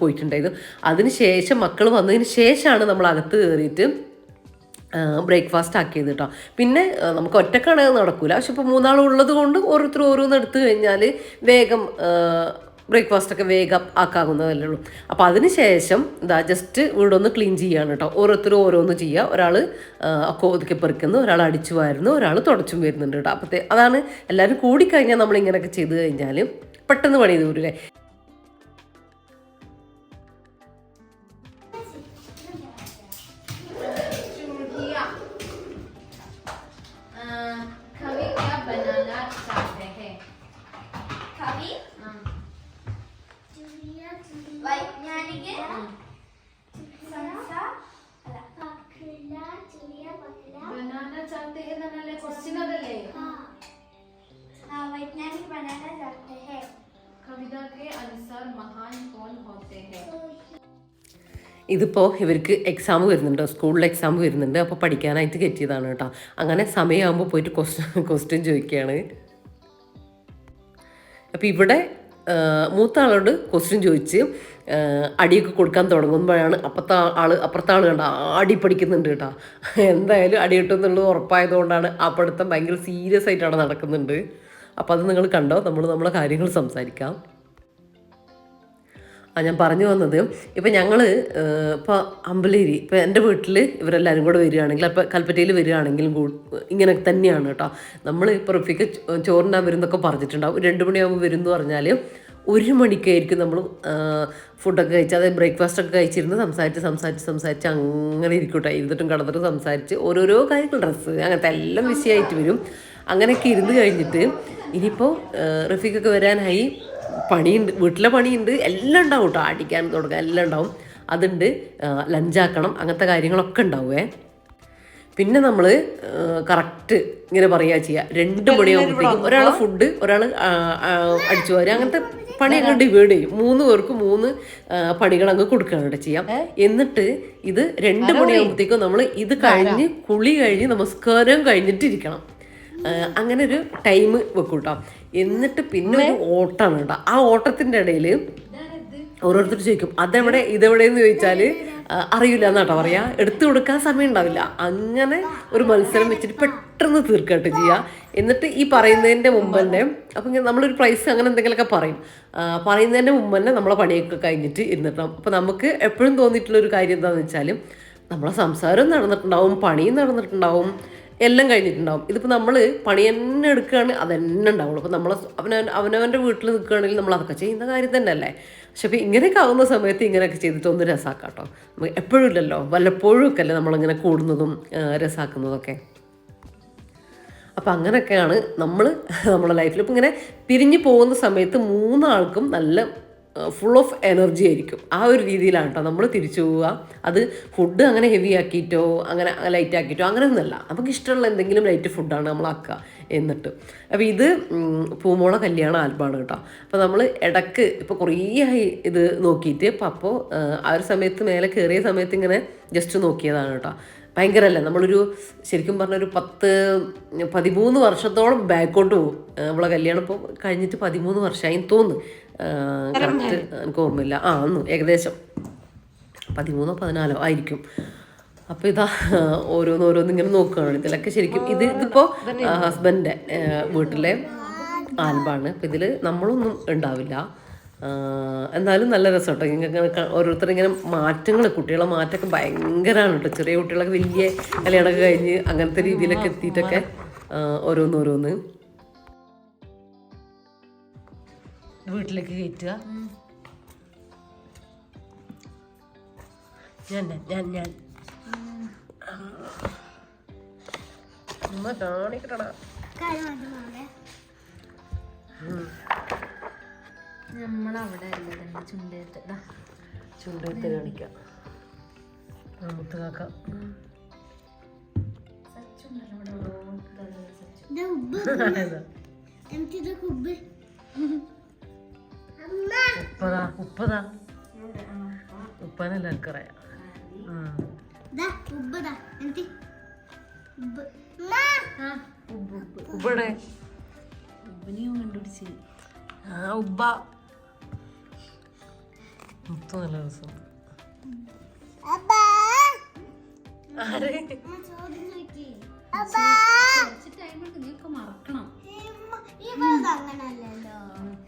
പോയിട്ടുണ്ടായിരുന്നു. അതിന് ശേഷം മക്കൾ വന്നതിന് ശേഷമാണ് നമ്മൾ അകത്ത് കയറിയിട്ട് ബ്രേക്ക്ഫാസ്റ്റ് ആക്കിയത് കേട്ടോ. പിന്നെ നമുക്ക് ഒറ്റക്കാണെങ്കിൽ നടക്കില്ല. പക്ഷെ ഇപ്പോൾ മൂന്നാളും ഉള്ളത് കൊണ്ട് ഓരോരുത്തർ ഓരോന്ന് എടുത്തു കഴിഞ്ഞാൽ വേഗം ബ്രേക്ക്ഫാസ്റ്റൊക്കെ വേഗം ആക്കാവുന്നതല്ലേ ഉള്ളൂ. അപ്പോൾ അതിന് ശേഷം ജസ്റ്റ് വീടൊന്ന് ക്ലീൻ ചെയ്യുകയാണ് കേട്ടോ. ഓരോരുത്തരും ഓരോന്ന് ചെയ്യുക. ഒരാൾ ഒക്കെ ഒതുക്കി പെറുക്കുന്നു, ഒരാൾ അടിച്ചു വാരുന്നു, ഒരാൾ തുടച്ചും വരുന്നുണ്ട് കേട്ടോ. അപ്പോഴത്തെ അതാണ് എല്ലാവരും കൂടിക്കഴിഞ്ഞാൽ നമ്മളിങ്ങനെയൊക്കെ ചെയ്ത് കഴിഞ്ഞാൽ പെട്ടെന്ന് പണി തീരൂലേ. वैज्ञानिक बनाना चाहते हैं। कविता के अनुसार महान कौन होते हैं? ഇതിപ്പോൾ ഇവർക്ക് എക്സാം വരുന്നുണ്ട്, സ്കൂളിൽ എക്സാം വരുന്നുണ്ട്. അപ്പോൾ പഠിക്കാനായിട്ട് കയറ്റിയതാണ് കേട്ടോ. അങ്ങനെ സമയമാകുമ്പോൾ പോയിട്ട് ക്വസ്റ്റ്യൻ ചോദിക്കുകയാണ്. അപ്പോൾ ഇവിടെ മൂത്ത ആളോട് ക്വസ്റ്റ്യൻ ചോദിച്ച് അടിയൊക്കെ കൊടുക്കാൻ തുടങ്ങുമ്പോഴാണ് അപ്പുറത്തെ ആൾ കണ്ട അടി പഠിക്കുന്നുണ്ട് കേട്ടോ. എന്തായാലും അടി കിട്ടുമെന്നുള്ളത് ഉറപ്പായതുകൊണ്ടാണ് ആ പഠിത്തം ഭയങ്കര സീരിയസ് ആയിട്ട് അവിടെ നടക്കുന്നുണ്ട്. അപ്പോൾ അത് നിങ്ങൾ കണ്ടോ, നമ്മളെ കാര്യങ്ങൾ സംസാരിക്കാം. ഞാൻ പറഞ്ഞു വന്നത്, ഇപ്പം ഞങ്ങൾ ഇപ്പോൾ അമ്പലേരി, ഇപ്പോൾ എൻ്റെ വീട്ടിൽ ഇവരെല്ലാവരും കൂടെ വരികയാണെങ്കിൽ, അപ്പോൾ കൽപ്പറ്റയിൽ വരികയാണെങ്കിലും ഇങ്ങനെ തന്നെയാണ് കേട്ടോ. നമ്മൾ ഇപ്പോൾ റഫീക്ക് ചോറിനാൻ വരുന്നൊക്കെ പറഞ്ഞിട്ടുണ്ടാവും. 2 മണിയാകുമ്പോൾ വരും എന്ന് പറഞ്ഞാൽ 1 മണിക്കായിരിക്കും നമ്മൾ ഫുഡൊക്കെ കഴിച്ച്, അതായത് ബ്രേക്ക്ഫാസ്റ്റൊക്കെ കഴിച്ചിരുന്ന് സംസാരിച്ച് അങ്ങനെ ഇരിക്കട്ടെ. ഇരുന്നിട്ടും കിടന്നിട്ടും സംസാരിച്ച് ഓരോരോ കാര്യങ്ങൾ, ഡ്രസ്സ്, അങ്ങനത്തെ എല്ലാം വിഷയമായിട്ട് വരും. അങ്ങനെയൊക്കെ ഇരുന്ന് കഴിഞ്ഞിട്ട് ഇനിയിപ്പോൾ റഫീഖൊക്കെ വരാനായി, പണിയുണ്ട്, വീട്ടിലെ പണിയുണ്ട്, എല്ലാം ഉണ്ടാവും കേട്ടോ. അടിക്കാൻ തുടങ്ങാൻ എല്ലാം ഉണ്ടാവും. അതുണ്ട്, ലഞ്ചാക്കണം, അങ്ങനത്തെ കാര്യങ്ങളൊക്കെ ഉണ്ടാവുമേ. പിന്നെ നമ്മൾ കറക്റ്റ് ഇങ്ങനെ പറയുക ചെയ്യുക 2 മണിയാകുമ്പോഴത്തേക്കും ഒരാൾ ഫുഡ്, ഒരാൾ അടിച്ചു വാരുക, അങ്ങനത്തെ പണിയൊക്കെ ഡിവൈഡ് ചെയ്യും. 3 പേർക്ക് 3 പണികൾ അങ്ങ് കൊടുക്കുകയാണ് ചെയ്യാം. എന്നിട്ട് ഇത് 2 മണിയാകുമ്പോഴത്തേക്കും നമ്മൾ ഇത് കഴിഞ്ഞ് കുളി കഴിഞ്ഞ് നമസ്കാരം കഴിഞ്ഞിട്ടിരിക്കണം. അങ്ങനെ ഒരു ടൈം വെക്കും കേട്ടോ. എന്നിട്ട് പിന്നെ ഒരു ഓട്ടമാണ് കേട്ടോ. ആ ഓട്ടത്തിൻ്റെ ഇടയിൽ ഓരോരുത്തർ ചോദിക്കും അതെവിടെ ഇതെവിടെയെന്ന് ചോദിച്ചാൽ അറിയില്ല എന്നാട്ടോ പറയാ. എടുത്തു കൊടുക്കാൻ സമയം ഉണ്ടാവില്ല. അങ്ങനെ ഒരു മത്സരം വെച്ചിട്ട് പെട്ടെന്ന് തീർക്കാട്ട് ചെയ്യുക. എന്നിട്ട് ഈ പറയുന്നതിൻ്റെ മുമ്പ് തന്നെ അപ്പം ഇങ്ങനെ നമ്മളൊരു പ്രൈസ് അങ്ങനെ എന്തെങ്കിലുമൊക്കെ പറയും. പറയുന്നതിൻ്റെ മുമ്പ് തന്നെ നമ്മളെ പണിയൊക്കെ കഴിഞ്ഞിട്ട് ഇരുന്നിട്ടുണ്ടാവും. അപ്പം നമുക്ക് എപ്പോഴും തോന്നിയിട്ടുള്ളൊരു കാര്യം എന്താണെന്ന് വെച്ചാൽ നമ്മളെ സംസാരവും നടന്നിട്ടുണ്ടാവും, പണിയും നടന്നിട്ടുണ്ടാവും, എല്ലാം കഴിഞ്ഞിട്ടുണ്ടാവും. ഇതിപ്പോൾ നമ്മൾ പണി തന്നെ എടുക്കുകയാണ്, അത് തന്നെ ഉണ്ടാവുള്ളൂ. അപ്പോൾ നമ്മൾ അവനവൻ്റെ വീട്ടിൽ നിൽക്കുകയാണെങ്കിൽ നമ്മൾ അതൊക്കെ ചെയ്യുന്ന കാര്യം തന്നെ അല്ലേ. പക്ഷെ അപ്പോൾ ഇങ്ങനെയൊക്കെ ആവുന്ന സമയത്ത് ഇങ്ങനെയൊക്കെ ചെയ്തിട്ട് ഒന്ന് രസമാക്കാം കേട്ടോ. നമുക്ക് എപ്പോഴും ഇല്ലല്ലോ, വല്ലപ്പോഴും ഒക്കെ അല്ലേ നമ്മളിങ്ങനെ കൂടുന്നതും രസമാക്കുന്നതൊക്കെ. അപ്പം അങ്ങനെയൊക്കെയാണ് നമ്മളെ ലൈഫിൽ ഇപ്പം ഇങ്ങനെ പിരിഞ്ഞു പോകുന്ന സമയത്ത് 3 ആൾക്കും നല്ല ഫുൾ ഓഫ് എനർജി ആയിരിക്കും. ആ ഒരു രീതിയിലാണ് കേട്ടോ നമ്മൾ തിരിച്ചു പോവുക. അത് ഫുഡ് അങ്ങനെ ഹെവി ആക്കിയിട്ടോ അങ്ങനെ ലൈറ്റ് ആക്കിയിട്ടോ അങ്ങനെയൊന്നുമല്ല. നമുക്ക് ഇഷ്ടമുള്ള എന്തെങ്കിലും ലൈറ്റ് ഫുഡാണ് നമ്മളാക്കുക. എന്നിട്ട് അപ്പോൾ ഇത് പൂമോള കല്യാണ ആൽബമാണ് കേട്ടോ. അപ്പോൾ നമ്മൾ ഇടയ്ക്ക് ഇപ്പോൾ കുറേ ആയി ഇത് നോക്കിയിട്ട് അപ്പോൾ ആ ഒരു സമയത്ത് മേലെ കയറിയ സമയത്ത് ഇങ്ങനെ ജസ്റ്റ് നോക്കിയതാണ് കേട്ടോ. ഭയങ്കരമല്ലേ, നമ്മളൊരു ശരിക്കും പറഞ്ഞൊരു 13 വർഷത്തോളം ബാക്കോട്ട് പോകും. നമ്മളെ കല്യാണം ഇപ്പോൾ കഴിഞ്ഞിട്ട് 13 വർഷമായി തോന്നുന്നു. കറക്റ്റ് എനിക്ക് ഓർമ്മയില്ല. അന്ന് ഏകദേശം 13-14 ആയിരിക്കും. അപ്പോൾ ഇതാ ഓരോന്നിങ്ങനെ നോക്കുകയാണ്. ഇതിലൊക്കെ ശരിക്കും ഇതിപ്പോൾ ഹസ്ബൻഡിൻ്റെ വീട്ടിലെ ആൽബമാണ്. അപ്പോൾ ഇതിൽ നമ്മളൊന്നും ഉണ്ടാവില്ല. എന്നാലും നല്ല രസം കേട്ടോ. ഇങ്ങനെ ഓരോരുത്തരിങ്ങനെ മാറ്റങ്ങൾ, കുട്ടികളെ മാറ്റമൊക്കെ ഭയങ്കരമാണ് കേട്ടോ. ചെറിയ കുട്ടികളൊക്കെ വലിയ കല്യാണമൊക്കെ കഴിഞ്ഞ് അങ്ങനത്തെ രീതിയിലൊക്കെ എത്തിയിട്ടൊക്കെ ഓരോന്ന് വീട്ടിലേക്ക് കയറ്റുക. ഞാൻ കാണിക്കട്ടടാ. നമ്മളവിടെ ചുണ്ടേത്ത് കാണിക്കാം. മുത്തുകാക്ക ഉപ്പനെല്ലാവർക്കും അറിയാം. ഉബ്ബടെ ഉബ്ബനെയും കണ്ടുപിടിച്ച് ഉബ്ബ മുത്തു നല്ല രസം.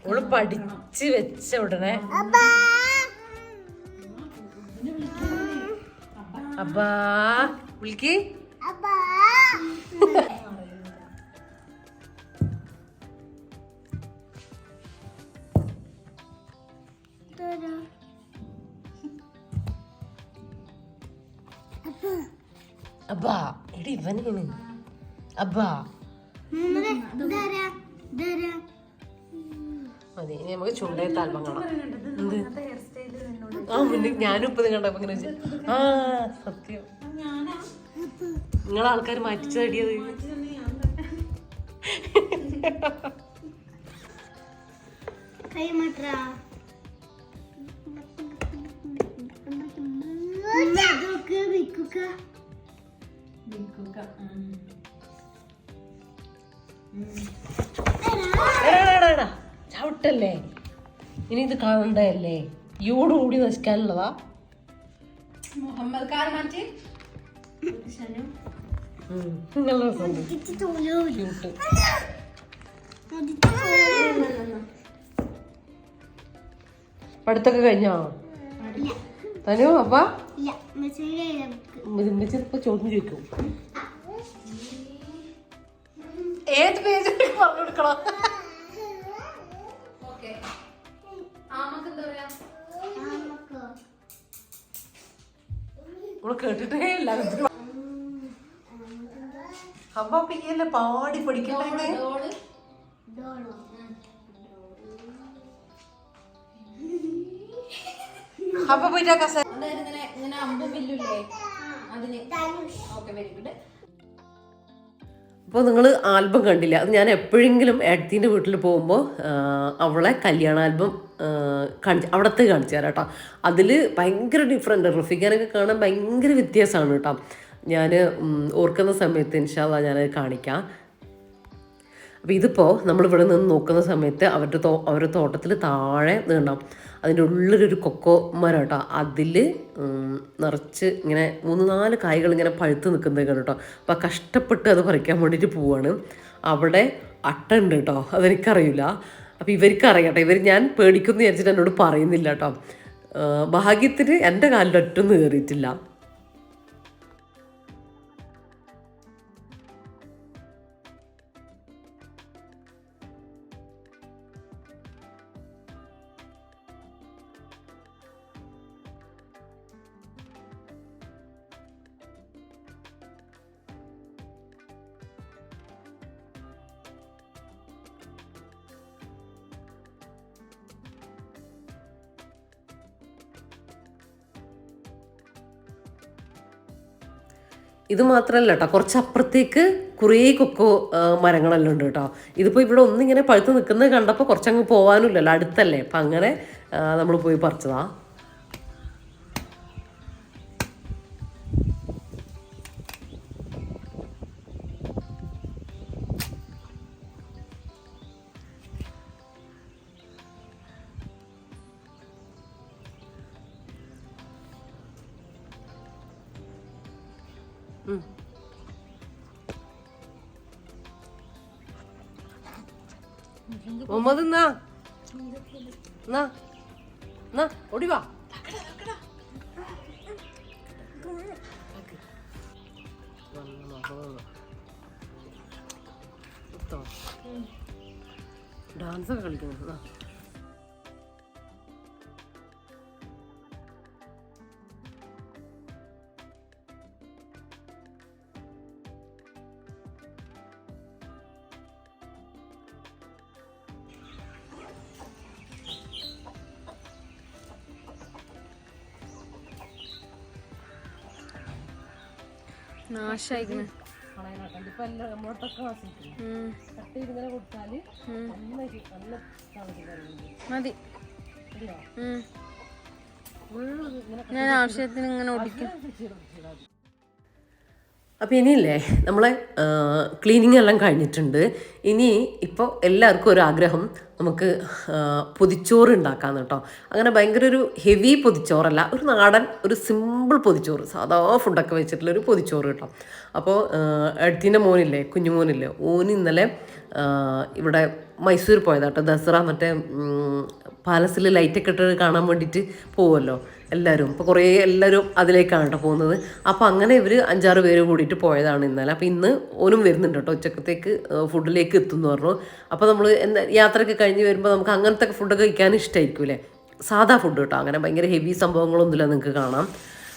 ഓള് പഠിച്ച് വെച്ച ഉടനെ അബ്ബാ വിളിക്ക്. അബ്ബാ എടി ഇവനാണ് അബ്ബാ. മതി, ഇനി നമുക്ക് ചുണ്ടേ താൽപ്പം കാണാം. മുന്നേ ഞാനും ഇപ്പൊ കണ്ടപ്പോ ഇങ്ങനെ സത്യം നിങ്ങളെ ആൾക്കാർ മാറ്റിച്ചടിയത്. ചവിട്ടല്ലേ, ഇനി ഇത് കാണണ്ടല്ലേ, യോടുകൂടി നശിക്കാനുള്ളതാ. മുഹമ്മദ് കാർ മാറ്റി പഠിത്തൊക്കെ കഴിഞ്ഞോ തനു? അപ്പ ഇപ്പൊ ചോദ്യം ചോദിക്കും. ഏത് പേജ് പറഞ്ഞു കൊടുക്കണം? കേട്ടിട്ടേ ഇല്ല. അപ്പൊ പിന്നല്ലേ പാടി പഠിക്കണ്ടേ? അപ്പൊ പോയിട്ട് ഇങ്ങനെ അമ്പും വില്ലുല്ലേ അതിന്. Okay, very good. അപ്പോൾ നിങ്ങൾ ആൽബം കണ്ടില്ല, അത് ഞാൻ എപ്പോഴെങ്കിലും ഏട്ടത്തിൻ്റെ വീട്ടിൽ പോകുമ്പോൾ അവളെ കല്യാണ ആൽബം അവിടത്തെ കാണിച്ചു തരാം കേട്ടോ. അതിൽ ഭയങ്കര ഡിഫറെൻ്റ്, റഫീഖാനൊക്കെ കാണാൻ ഭയങ്കര വ്യത്യാസമാണ് കേട്ടോ. ഞാൻ ഓർക്കുന്ന സമയത്ത് ഇൻഷാ അല്ലാഹ് ഞാനത് കാണിക്കാം. അപ്പോൾ ഇതിപ്പോൾ നമ്മളിവിടെ നിന്ന് നോക്കുന്ന സമയത്ത് അവരുടെ തോട്ടത്തിൽ താഴെ നീണ്ടാം, അതിൻ്റെ ഉള്ളിലൊരു കൊക്കോ മരം കേട്ടോ. അതിൽ നിറച്ച് ഇങ്ങനെ 3-4 കായ്കൾ ഇങ്ങനെ പഴുത്ത് നിൽക്കുന്നത് കേട്ടോ. അപ്പോൾ കഷ്ടപ്പെട്ട് അത് പറിക്കാൻ വേണ്ടിയിട്ട് പോവാണ്. അവിടെ അട്ട ഉണ്ട് കേട്ടോ, അതെനിക്കറിയില്ല. അപ്പോൾ ഇവർക്കറിയാം കേട്ടോ, ഞാൻ പേടിക്കുമെന്ന് വിചാരിച്ചിട്ട് എന്നോട് പറയുന്നില്ല കേട്ടോ. ഭാഗ്യത്തിന് എൻ്റെ കാലിലൊറ്റൊന്നും കയറിയിട്ടില്ല. ഇത് മാത്രമല്ല കേട്ടോ, കുറച്ചപ്പുറത്തേക്ക് കുറേ കൊക്കോ മരങ്ങളെല്ലാം ഉണ്ട് കേട്ടോ. ഇതിപ്പോൾ ഇവിടെ ഒന്നിങ്ങനെ പഴുത്ത് നിൽക്കുന്നത് കണ്ടപ്പോൾ കുറച്ചങ്ങ് പോകാനുമില്ലല്ലോ, അടുത്തല്ലേ. അപ്പം അങ്ങനെ നമ്മൾ പോയി പറിച്ചതാ. മുഹമ്മദ് ഓടിവാ. ഡാൻസ് ഒക്കെ കളിക്കുന്നു. നാശായിക്കണ് മതി. ഞാൻ ആവശ്യത്തിന് ഇങ്ങനെ ഓടിക്കും. അപ്പോൾ ഇനിയില്ലേ, നമ്മളെ ക്ലീനിങ് എല്ലാം കഴിഞ്ഞിട്ടുണ്ട്. ഇനി ഇപ്പോൾ എല്ലാവർക്കും ഒരു ആഗ്രഹം, നമുക്ക് പൊതിച്ചോറ് ഉണ്ടാക്കാമെന്ന് കേട്ടോ. അങ്ങനെ ഭയങ്കര ഒരു ഹെവി പൊതിച്ചോറല്ല, ഒരു നാടൻ ഒരു സിമ്പിൾ പൊതിച്ചോറ്, സാധാ ഫുഡൊക്കെ വെച്ചിട്ടുള്ളൊരു പൊതിച്ചോറ് കേട്ടോ. അപ്പോൾ അടുത്തിൻ്റെ മോനില്ലേ, കുഞ്ഞുമോനില്ലേ, ഓന് ഇന്നലെ ഇവിടെ മൈസൂർ പോയതാട്ടോ. ദസറ മറ്റേ പാലസിൽ ലൈറ്റൊക്കെ ഇട്ട് കാണാൻ വേണ്ടിയിട്ട് പോകുമല്ലോ എല്ലാവരും. അപ്പോൾ കുറേ എല്ലാവരും അതിലേക്കാണ് കേട്ടോ പോകുന്നത്. അപ്പോൾ അങ്ങനെ ഇവർ 5-6 പേര് കൂടിയിട്ട് പോയതാണ് ഇന്നലെ. അപ്പോൾ ഇന്ന് ഓനും വരുന്നുണ്ട് കേട്ടോ, ഉച്ചക്കത്തേക്ക് ഫുഡിലേക്ക് എത്തുമെന്ന് പറഞ്ഞു. അപ്പോൾ നമ്മൾ യാത്രയൊക്കെ കഴിഞ്ഞ് വരുമ്പോൾ നമുക്ക് അങ്ങനത്തെ ഫുഡൊക്കെ കഴിക്കാൻ ഇഷ്ടമായിരിക്കും, സാധാ ഫുഡ് കേട്ടോ. അങ്ങനെ ഭയങ്കര ഹെവി സംഭവങ്ങളൊന്നുമില്ല, നിങ്ങൾക്ക് കാണാം.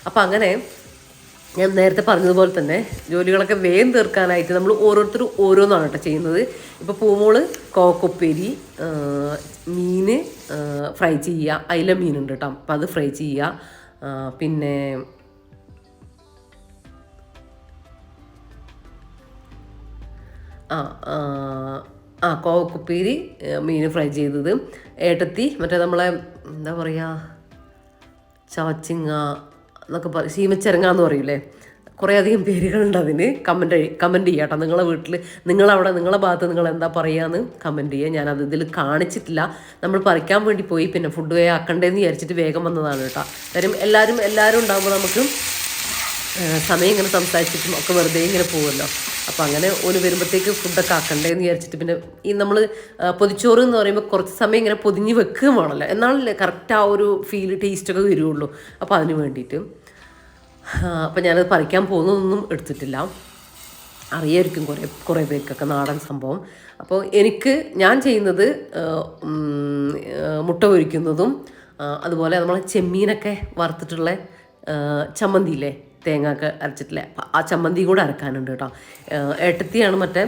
അപ്പോൾ അങ്ങനെ ഞാൻ നേരത്തെ പറഞ്ഞതുപോലെ തന്നെ ജോലികളൊക്കെ വേഗം തീർക്കാനായിട്ട് നമ്മൾ ഓരോരുത്തരും ഓരോന്നാണ് കേട്ടോ ചെയ്യുന്നത്. ഇപ്പോൾ പൂമോള് കോവക്കുപ്പേരി, മീൻ ഫ്രൈ ചെയ്യുക, അയില മീനുണ്ട് കേട്ടോ, അപ്പോൾ അത് ഫ്രൈ ചെയ്യുക. പിന്നെ കോവക്കുപ്പേരി, മീൻ ഫ്രൈ ചെയ്തത്. ഏട്ടത്തി മറ്റേ നമ്മളെ എന്താ പറയുക, ചാച്ചിങ്ങ എന്നൊക്കെ ശീമച്ചരങ്ങ എന്ന് പറയൂലേ, കുറേ അധികം പേരുകളുണ്ട് അതിന്. കമൻറ്റ് ചെയ്യുക കേട്ടോ, നിങ്ങളെ വീട്ടിൽ നിങ്ങളവിടെ നിങ്ങളെ ഭാഗത്ത് നിങ്ങൾ എന്താ പറയുകയെന്ന് കമൻറ്റ് ചെയ്യുക. ഞാനത് ഇതിൽ കാണിച്ചിട്ടില്ല, നമ്മൾ പറിക്കാൻ വേണ്ടി പോയി, പിന്നെ ഫുഡ് ആക്കണ്ടേന്ന് വിചാരിച്ചിട്ട് വേഗം വന്നതാണ് കേട്ടോ. കാര്യം എല്ലാവരും ഉണ്ടാകുമ്പോൾ നമുക്ക് സമയം ഇങ്ങനെ സംസാരിച്ചിട്ടും ഒക്കെ വെറുതെ ഇങ്ങനെ പോകുമല്ലോ. അപ്പോൾ അങ്ങനെ ഓന് വരുമ്പോഴത്തേക്ക് ഫുഡൊക്കെ ആക്കണ്ടേന്ന് വിചാരിച്ചിട്ട്, പിന്നെ ഈ നമ്മൾ പൊതിച്ചോറ് എന്ന് പറയുമ്പോൾ കുറച്ച് സമയം ഇങ്ങനെ പൊതിഞ്ഞ് വെക്കുകയും വേണമല്ലോ, എന്നാലല്ലേ കറക്റ്റ് ആ ഒരു ടേസ്റ്റൊക്കെ വരുള്ളൂ. അപ്പോൾ അതിന് വേണ്ടിയിട്ട് അപ്പോൾ ഞാനത് പറിക്കാൻ പോകുന്നതൊന്നും എടുത്തിട്ടില്ല. അറിയായിരിക്കും കുറേ പേർക്കൊക്കെ നാടൻ സംഭവം. അപ്പോൾ ഞാൻ ചെയ്യുന്നത് മുട്ട പൊരിക്കുന്നതും അതുപോലെ നമ്മൾ ചെമ്മീനൊക്കെ വറുത്തിട്ടുള്ള ചമ്മന്തിയില്ലേ, തേങ്ങ ഒക്കെ അരച്ചിട്ടില്ലേ, ആ ചമ്മന്തി കൂടെ അരക്കാനുണ്ട് കേട്ടോ. ഏട്ടത്തിയാണ് മറ്റേ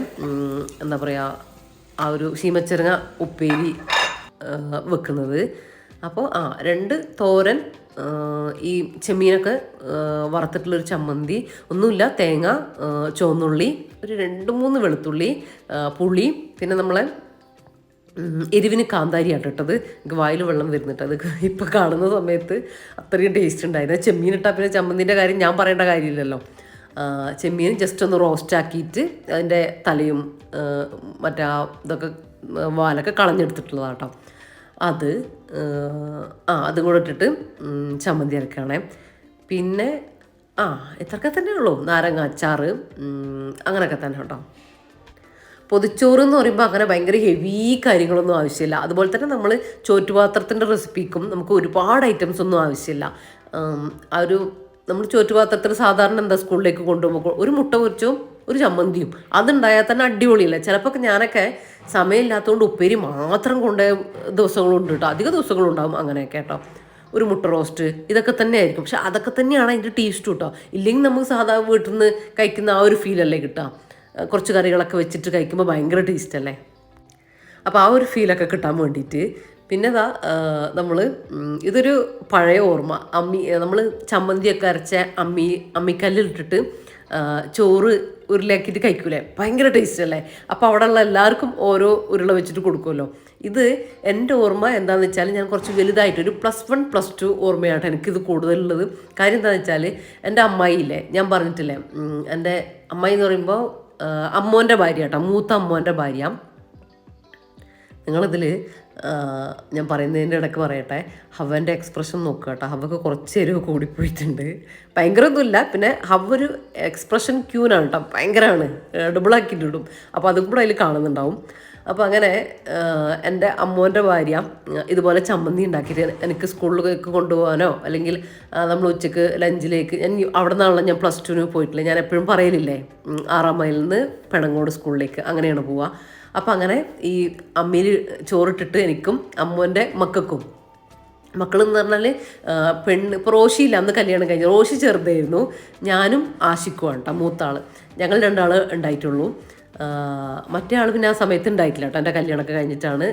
എന്താ പറയുക, ആ ഒരു ശീമച്ചെരങ്ങ ഉപ്പേരി വെക്കുന്നത്. അപ്പോൾ 2 തോരൻ, ഈ ചെമ്മീനൊക്കെ വറുത്തിട്ടുള്ളൊരു ചമ്മന്തി, ഒന്നുമില്ല, തേങ്ങ, ചുവന്നുള്ളി, ഒരു 2-3 വെളുത്തുള്ളി, പുളി, പിന്നെ നമ്മളെ എരിവിന് കാന്താരിയാട്ടോ ഇട്ടത്. എനിക്ക് വായിൽ വെള്ളം വരുന്നിട്ട് അത് ഇപ്പോൾ കാണുന്ന സമയത്ത് അത്രയും ടേസ്റ്റ് ഉണ്ടായിരുന്നു. ചെമ്മീൻ ഇട്ടാൽ പിന്നെ ചമ്മന്തിൻ്റെ കാര്യം ഞാൻ പറയേണ്ട കാര്യമില്ലല്ലോ. ചെമ്മീൻ ജസ്റ്റ് ഒന്ന് റോസ്റ്റ് ആക്കിയിട്ട് അതിൻ്റെ തലയും മറ്റേ ഇതൊക്കെ വാലൊക്കെ കളഞ്ഞെടുത്തിട്ടുള്ളതാട്ടോ. അത് അതും കൂടെ ഇട്ടിട്ട് ചമ്മന്തി അരക്കുകയാണേ. പിന്നെ ഇത്രയൊക്കെ തന്നെ ഉള്ളൂ. നാരങ്ങ അച്ചാറ് അങ്ങനെയൊക്കെ തന്നെ കേട്ടോ. പൊതിച്ചോറ് എന്ന് പറയുമ്പോൾ അങ്ങനെ ഭയങ്കര ഹെവി കാര്യങ്ങളൊന്നും ആവശ്യമില്ല. അതുപോലെ തന്നെ നമ്മൾ ചോറ്റുപാത്രത്തിൻ്റെ റെസിപ്പിക്കും നമുക്ക് ഒരുപാട് ഐറ്റംസ് ഒന്നും ആവശ്യമില്ല. നമ്മൾ ചോറ്റുപാത്രത്തിൽ സാധാരണ എന്താ സ്കൂളിലേക്ക് കൊണ്ടുപോകുമ്പോൾ ഒരു മുട്ട പൊരിച്ചും ഒരു ചമ്മന്തിയും അതുണ്ടായാൽ തന്നെ അടിപൊളിയില്ല. ചിലപ്പോൾ ഞാനൊക്കെ സമയമില്ലാത്തതുകൊണ്ട് ഉപ്പേരി മാത്രം കൊണ്ടുപോയ ദിവസങ്ങളുണ്ട് കേട്ടോ. അധിക ദിവസങ്ങളുണ്ടാകും അങ്ങനെയൊക്കെ കേട്ടോ. ഒരു മുട്ട റോസ്റ്റ് ഇതൊക്കെ തന്നെ ആയിരിക്കും. പക്ഷെ അതൊക്കെ തന്നെയാണ് അതിൻ്റെ ടേസ്റ്റ് കേട്ടോ. ഇല്ലെങ്കിൽ നമുക്ക് സാധാരണ വീട്ടിൽ നിന്ന് കഴിക്കുന്ന ആ ഒരു ഫീലല്ലേ കിട്ടുക. കുറച്ച് കറികളൊക്കെ വെച്ചിട്ട് കഴിക്കുമ്പോൾ ഭയങ്കര ടേസ്റ്റ് അല്ലേ. അപ്പോൾ ആ ഒരു ഫീലൊക്കെ കിട്ടാൻ വേണ്ടിയിട്ട് പിന്നെ നമ്മൾ ഇതൊരു പഴയ ഓർമ്മ. നമ്മൾ ചമ്മന്തിയൊക്കെ അരച്ച അമ്മിക്കല്ലിലിട്ടിട്ട് ചോറ് ഉരുളയാക്കിയിട്ട് കഴിക്കൂലേ, ഭയങ്കര ടേസ്റ്റ് അല്ലേ. അപ്പോൾ അവിടെയുള്ള എല്ലാവർക്കും ഓരോ ഉരുള വെച്ചിട്ട് കൊടുക്കുമല്ലോ. ഇത് എൻ്റെ ഓർമ്മ എന്താണെന്ന് വെച്ചാൽ ഞാൻ കുറച്ച് വലുതായിട്ട് ഒരു +1 +2 ഓർമ്മയായിട്ട് എനിക്കിത് കൂടുതലുള്ളത്. കാര്യം എന്താണെന്ന് വെച്ചാൽ എൻ്റെ അമ്മായിയില്ലേ, ഞാൻ പറഞ്ഞിട്ടില്ലേ, എൻ്റെ അമ്മായി എന്ന് പറയുമ്പോൾ അമ്മോൻ്റെ ഭാര്യ കേട്ടോ, മൂത്ത അമ്മോൻ്റെ ഭാര്യ. നിങ്ങളിതിൽ ഞാൻ പറയുന്നതിൻ്റെ ഇടയ്ക്ക് പറയട്ടെ, ഹവൻ്റെ എക്സ്പ്രഷൻ നോക്കുക കേട്ടോ. ഹവക്ക് കുറച്ച് എരിവ് കൂടിപ്പോയിട്ടുണ്ട്. ഭയങ്കരമൊന്നുമില്ല. പിന്നെ ഹവ ഒരു എക്സ്പ്രഷൻ ക്യൂനാണ് കേട്ടോ, ഭയങ്കരമാണ്, ഡബിളാക്കിയിട്ടിടും. അപ്പോൾ അതും കൂടെ അതിൽ കാണുന്നുണ്ടാവും. അപ്പോൾ അങ്ങനെ എൻ്റെ അമ്മോൻ്റെ ഭാര്യ ഇതുപോലെ ചമ്മന്തി ഉണ്ടാക്കിയിട്ട് എനിക്ക് സ്കൂളിലേക്ക് കൊണ്ടുപോകാനോ അല്ലെങ്കിൽ നമ്മൾ ഉച്ചയ്ക്ക് ലഞ്ചിലേക്ക് അവിടെ നിന്നാണല്ലോ ഞാൻ +2 പോയിട്ടില്ല. ഞാൻ എപ്പോഴും പറയലില്ലേ, 6 മൈലിൽ നിന്ന് പെണങ്ങോട് സ്കൂളിലേക്ക് അങ്ങനെയാണ് പോവുക. അപ്പം അങ്ങനെ ഈ അമ്മിയിൽ ചോറിട്ടിട്ട് എനിക്കും അമ്മോൻ്റെ മക്കൾക്കും, മക്കളെന്ന് പറഞ്ഞാൽ ഇപ്പോൾ റോഷിയില്ല, അന്ന് കല്യാണം കഴിഞ്ഞു. റോഷി ചെറുതായിരുന്നു, ഞാനും ആഷിക്കുമാണ് കേട്ടോ മൂത്താൾ. ഞങ്ങൾ 2 ഉണ്ടായിട്ടുള്ളൂ. മറ്റേ ആൾ പിന്നെ ആ സമയത്ത് ഉണ്ടായിട്ടില്ല കേട്ടോ. എൻ്റെ കല്യാണമൊക്കെ കഴിഞ്ഞിട്ടാണ്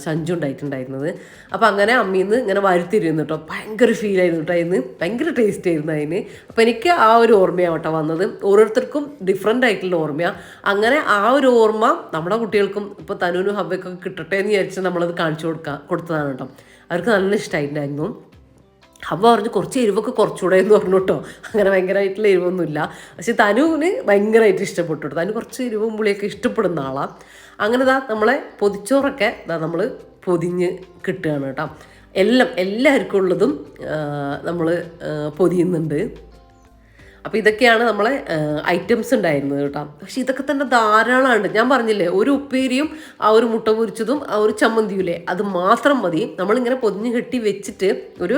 സഞ്ജു ഉണ്ടായിട്ടുണ്ടായിരുന്നത്. അപ്പോൾ അങ്ങനെ അമ്മീന്ന് ഇങ്ങനെ വാരിത്തിരുന്നു കേട്ടോ. ഭയങ്കര ഫീലായിരുന്നു കേട്ടോ. അതിന് ഭയങ്കര ടേസ്റ്റ് ആയിരുന്നു അതിന്. അപ്പോൾ എനിക്ക് ആ ഒരു ഓർമ്മയാണ് കേട്ടോ വന്നത്. ഓരോരുത്തർക്കും ഡിഫറെൻ്റ് ആയിട്ടുള്ള ഓർമ്മയാണ്. അങ്ങനെ ആ ഒരു ഓർമ്മ നമ്മുടെ കുട്ടികൾക്കും ഇപ്പോൾ തനുവിനും ഹവ്വയ്ക്കൊക്കെ കിട്ടട്ടെ എന്ന് വിചാരിച്ച് നമ്മളത് കാണിച്ചു കൊടുത്തതാണ് കേട്ടോ. അവർക്ക് നല്ല ഇഷ്ടമായിട്ടുണ്ടായിരുന്നു. ഹവ്വ പറഞ്ഞു കുറച്ച് എരിവൊക്കെ കുറച്ചുകൂടെ എന്ന് പറഞ്ഞു കേട്ടോ. അങ്ങനെ ഭയങ്കരമായിട്ടുള്ള എരിവൊന്നുമില്ല. പക്ഷെ തനുവിന് ഭയങ്കരമായിട്ട് ഇഷ്ടപ്പെട്ടു കേട്ടോ. തനു കുറച്ച് എരിവും പുളിയൊക്കെ ഇഷ്ടപ്പെടുന്ന ആളാണ്. അങ്ങനെ നമ്മളെ പൊതിച്ചോറൊക്കെ നമ്മൾ പൊതിഞ്ഞ് കിട്ടുകയാണ് കേട്ടോ. എല്ലാവർക്കും ഉള്ളതും നമ്മൾ പൊതിയുന്നുണ്ട്. അപ്പോൾ ഇതൊക്കെയാണ് നമ്മളെ ഐറ്റംസ് ഉണ്ടായിരുന്നത് കേട്ടോ. പക്ഷെ ഇതൊക്കെ തന്നെ ധാരാളമുണ്ട്. ഞാൻ പറഞ്ഞില്ലേ, ഒരു ഉപ്പേരിയും ആ ഒരു മുട്ട പൊരിച്ചതും ആ ഒരു ചമ്മന്തിയില്ലേ, അത് മാത്രം മതി. നമ്മളിങ്ങനെ പൊതിഞ്ഞ് കെട്ടി വെച്ചിട്ട് ഒരു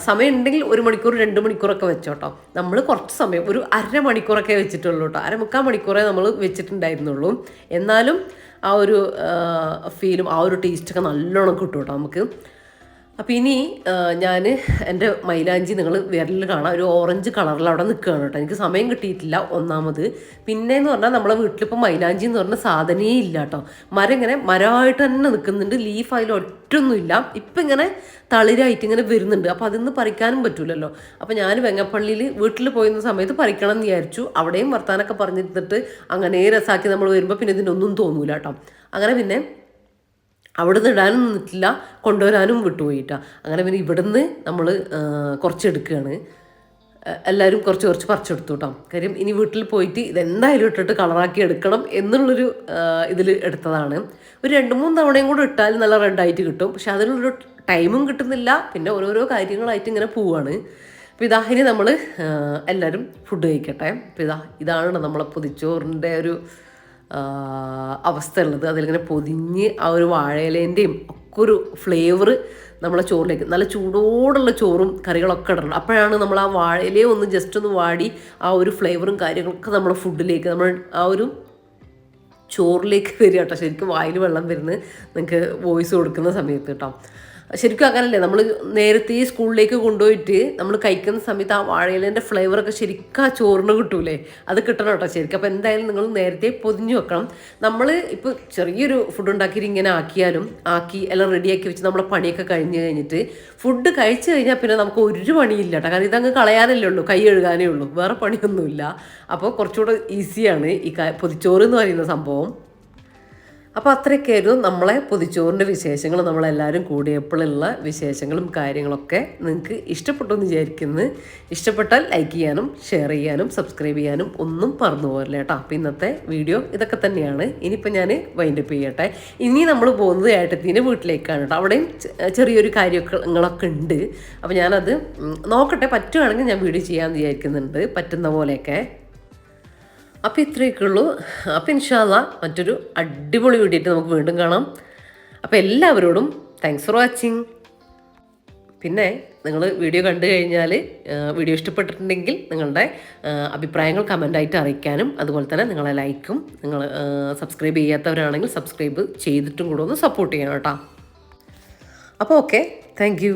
സമയം ഉണ്ടെങ്കിൽ 1 മണിക്കൂർ 2 മണിക്കൂറൊക്കെ വെച്ചോട്ടോ. നമ്മൾ കുറച്ച് സമയം ഒരു അരമണിക്കൂറൊക്കെ വെച്ചിട്ടുള്ളൂ കേട്ടോ. 3/4 മണിക്കൂറേ നമ്മൾ വെച്ചിട്ടുണ്ടായിരുന്നുള്ളൂ. എന്നാലും ആ ഒരു ഫീലും ആ ഒരു ടേസ്റ്റൊക്കെ നല്ലോണം കിട്ടും കേട്ടോ നമുക്ക്. അപ്പോൾ ഇനി ഞാൻ എൻ്റെ മൈലാഞ്ചി നിങ്ങൾ വിരലിൽ കാണാം, ഒരു ഓറഞ്ച് കളറിൽ അവിടെ നിൽക്കുകയാണ് കേട്ടോ. എനിക്ക് സമയം കിട്ടിയിട്ടില്ല ഒന്നാമത്. പിന്നെയെന്ന് പറഞ്ഞാൽ നമ്മളെ വീട്ടിലിപ്പോൾ മൈലാഞ്ചി എന്ന് പറഞ്ഞ സാധനമേ ഇല്ല കേട്ടോ. മരം ഇങ്ങനെ മരമായിട്ട് തന്നെ നിൽക്കുന്നുണ്ട്. ലീഫ് അതിൽ ഒറ്റൊന്നുമില്ല. ഇപ്പം ഇങ്ങനെ തളിരായിട്ട് ഇങ്ങനെ വരുന്നുണ്ട്. അപ്പോൾ അതിന്ന് പറിക്കാനും പറ്റൂലല്ലോ. അപ്പോൾ ഞാൻ വെങ്ങപ്പള്ളിയിൽ വീട്ടിൽ പോയിരുന്ന സമയത്ത് പറിക്കണം എന്ന് വിചാരിച്ചു. അവിടെയും വർത്താനൊക്കെ പറഞ്ഞിട്ട് അങ്ങനെ രസാക്കി നമ്മൾ വരുമ്പോൾ പിന്നെ ഇതിനൊന്നും തോന്നൂല കേട്ടോ. അങ്ങനെ പിന്നെ അവിടുന്ന് ഇടാനും നിന്നിട്ടില്ല, കൊണ്ടുവരാനും വിട്ടുപോയിട്ടാ. അങ്ങനെ പിന്നെ ഇവിടുന്ന് നമ്മൾ കുറച്ചെടുക്കുകയാണ്. എല്ലാവരും കുറച്ച് പറിച്ചെടുത്തു കേട്ടോ. കാര്യം ഇനി വീട്ടിൽ പോയിട്ട് ഇതെന്തായാലും ഇട്ടിട്ട് കളറാക്കി എടുക്കണം എന്നുള്ളൊരു ഇതിൽ എടുത്തതാണ്. ഒരു 2-3 തവണയും കൂടെ ഇട്ടാൽ നല്ല റെഡായിട്ട് കിട്ടും. പക്ഷെ അതിനുള്ളൊരു ടൈമും കിട്ടുന്നില്ല. പിന്നെ ഓരോരോ കാര്യങ്ങളായിട്ട് ഇങ്ങനെ പോവാണ്. അപ്പോൾ ഇനി നമ്മൾ എല്ലാവരും ഫുഡ് കഴിക്കട്ടെ. അപ്പോൾ ഇതാണ് നമ്മളെ പൊതിച്ചോറിൻ്റെ ഒരു അവസ്ഥ ഉള്ളത്. അതിലിങ്ങനെ പൊതിഞ്ഞ് ആ ഒരു വാഴയിലേൻ്റെയും ഒക്കെ ഒരു ഫ്ലേവർ നമ്മളെ ചോറിലേക്ക്, നല്ല ചൂടോടുള്ള ചോറും കറികളൊക്കെ ഇടണം. അപ്പോഴാണ് നമ്മൾ ആ വാഴയിലയെ ഒന്ന് ജസ്റ്റ് ഒന്ന് വാടി ആ ഒരു ഫ്ലേവറും കാര്യങ്ങളൊക്കെ നമ്മളെ ഫുഡിലേക്ക്, നമ്മൾ ആ ഒരു ചോറിലേക്ക് വരിക കേട്ടോ. ശരിക്കും വായിൽ വെള്ളം വരുന്നത് നിങ്ങൾക്ക് വോയിസ് കൊടുക്കുന്ന സമയത്ത് കേട്ടോ. ശരിക്കും അങ്ങനല്ലേ, നമ്മൾ നേരത്തെ ഈ സ്കൂളിലേക്ക് കൊണ്ടുപോയിട്ട് നമ്മൾ കഴിക്കുന്ന സമയത്ത് ആ വാഴയിലേൻ്റെ ഫ്ലേവറൊക്കെ ശരിക്കും ആ ചോറിന് കിട്ടൂലേ, അത് കിട്ടണം കേട്ടോ ശരിക്കും. അപ്പോൾ എന്തായാലും നിങ്ങൾ നേരത്തെ പൊതിഞ്ഞ് വെക്കണം. നമ്മൾ ഇപ്പോൾ ചെറിയൊരു ഫുഡ് ഉണ്ടാക്കിയിട്ട് ഇങ്ങനെ ആക്കി എല്ലാം റെഡിയാക്കി വെച്ച് നമ്മളെ പണിയൊക്കെ കഴിഞ്ഞിട്ട് ഫുഡ് കഴിച്ച് കഴിഞ്ഞാൽ പിന്നെ നമുക്ക് ഒരു പണിയില്ല കേട്ടോ. കാരണം ഇതങ്ങ് കളയാനല്ലേ ഉള്ളൂ, കൈ കഴുകാനേ ഉള്ളൂ, വേറെ പണിയൊന്നുമില്ല. അപ്പോൾ കുറച്ചുകൂടെ ഈസിയാണ് ഈ പൊതിച്ചോറ് എന്ന് പറയുന്ന സംഭവം. അപ്പോൾ അത്രയൊക്കെയായിരുന്നു നമ്മളെ പൊതിച്ചോറിൻ്റെ വിശേഷങ്ങൾ, നമ്മളെല്ലാവരും കൂടിയപ്പോഴുള്ള വിശേഷങ്ങളും കാര്യങ്ങളൊക്കെ നിങ്ങൾക്ക് ഇഷ്ടപ്പെട്ടു എന്ന് വിചാരിക്കുന്നു. ഇഷ്ടപ്പെട്ടാൽ ലൈക്ക് ചെയ്യാനും ഷെയർ ചെയ്യാനും സബ്സ്ക്രൈബ് ചെയ്യാനും ഒന്നും മറന്നു പോകില്ല കേട്ടോ. അപ്പോൾ ഇന്നത്തെ വീഡിയോ ഇതൊക്കെ തന്നെയാണ്. ഇനിയിപ്പോൾ ഞാൻ വൈൻഡപ്പ് ചെയ്യട്ടെ. ഇനി നമ്മൾ പോകുന്നത് ഏട്ടത്തിൻ്റെ വീട്ടിലേക്കാണ് കേട്ടോ. അവിടെയും ചെറിയൊരു കാര്യങ്ങളൊക്കെ ഉണ്ട്. അപ്പോൾ ഞാനത് നോക്കട്ടെ, പറ്റുകയാണെങ്കിൽ ഞാൻ വീഡിയോ ചെയ്യാമെന്ന് വിചാരിക്കുന്നുണ്ട്, പറ്റുന്ന പോലെയൊക്കെ. അപ്പോൾ ഇത്രയൊക്കെ ഉള്ളൂ. അപ്പോൾ ഇൻഷാ അല്ലാഹ് മറ്റൊരു അടിപൊളി വീഡിയോ ആയിട്ട് നമുക്ക് വീണ്ടും കാണാം. അപ്പോൾ എല്ലാവരോടും താങ്ക്സ് ഫോർ വാച്ചിങ്. പിന്നെ നിങ്ങൾ വീഡിയോ കണ്ടു കഴിഞ്ഞാൽ വീഡിയോ ഇഷ്ടപ്പെട്ടിട്ടുണ്ടെങ്കിൽ നിങ്ങളുടെ അഭിപ്രായങ്ങൾ കമൻ്റായിട്ട് അറിയിക്കാനും, അതുപോലെ തന്നെ നിങ്ങളെ ലൈക്കും, നിങ്ങൾ സബ്സ്ക്രൈബ് ചെയ്യാത്തവരാണെങ്കിൽ സബ്സ്ക്രൈബ് ചെയ്തിട്ടും കൂടെ ഒന്ന് സപ്പോർട്ട് ചെയ്യണം കേട്ടോ. അപ്പോൾ ഓക്കെ, താങ്ക് യു.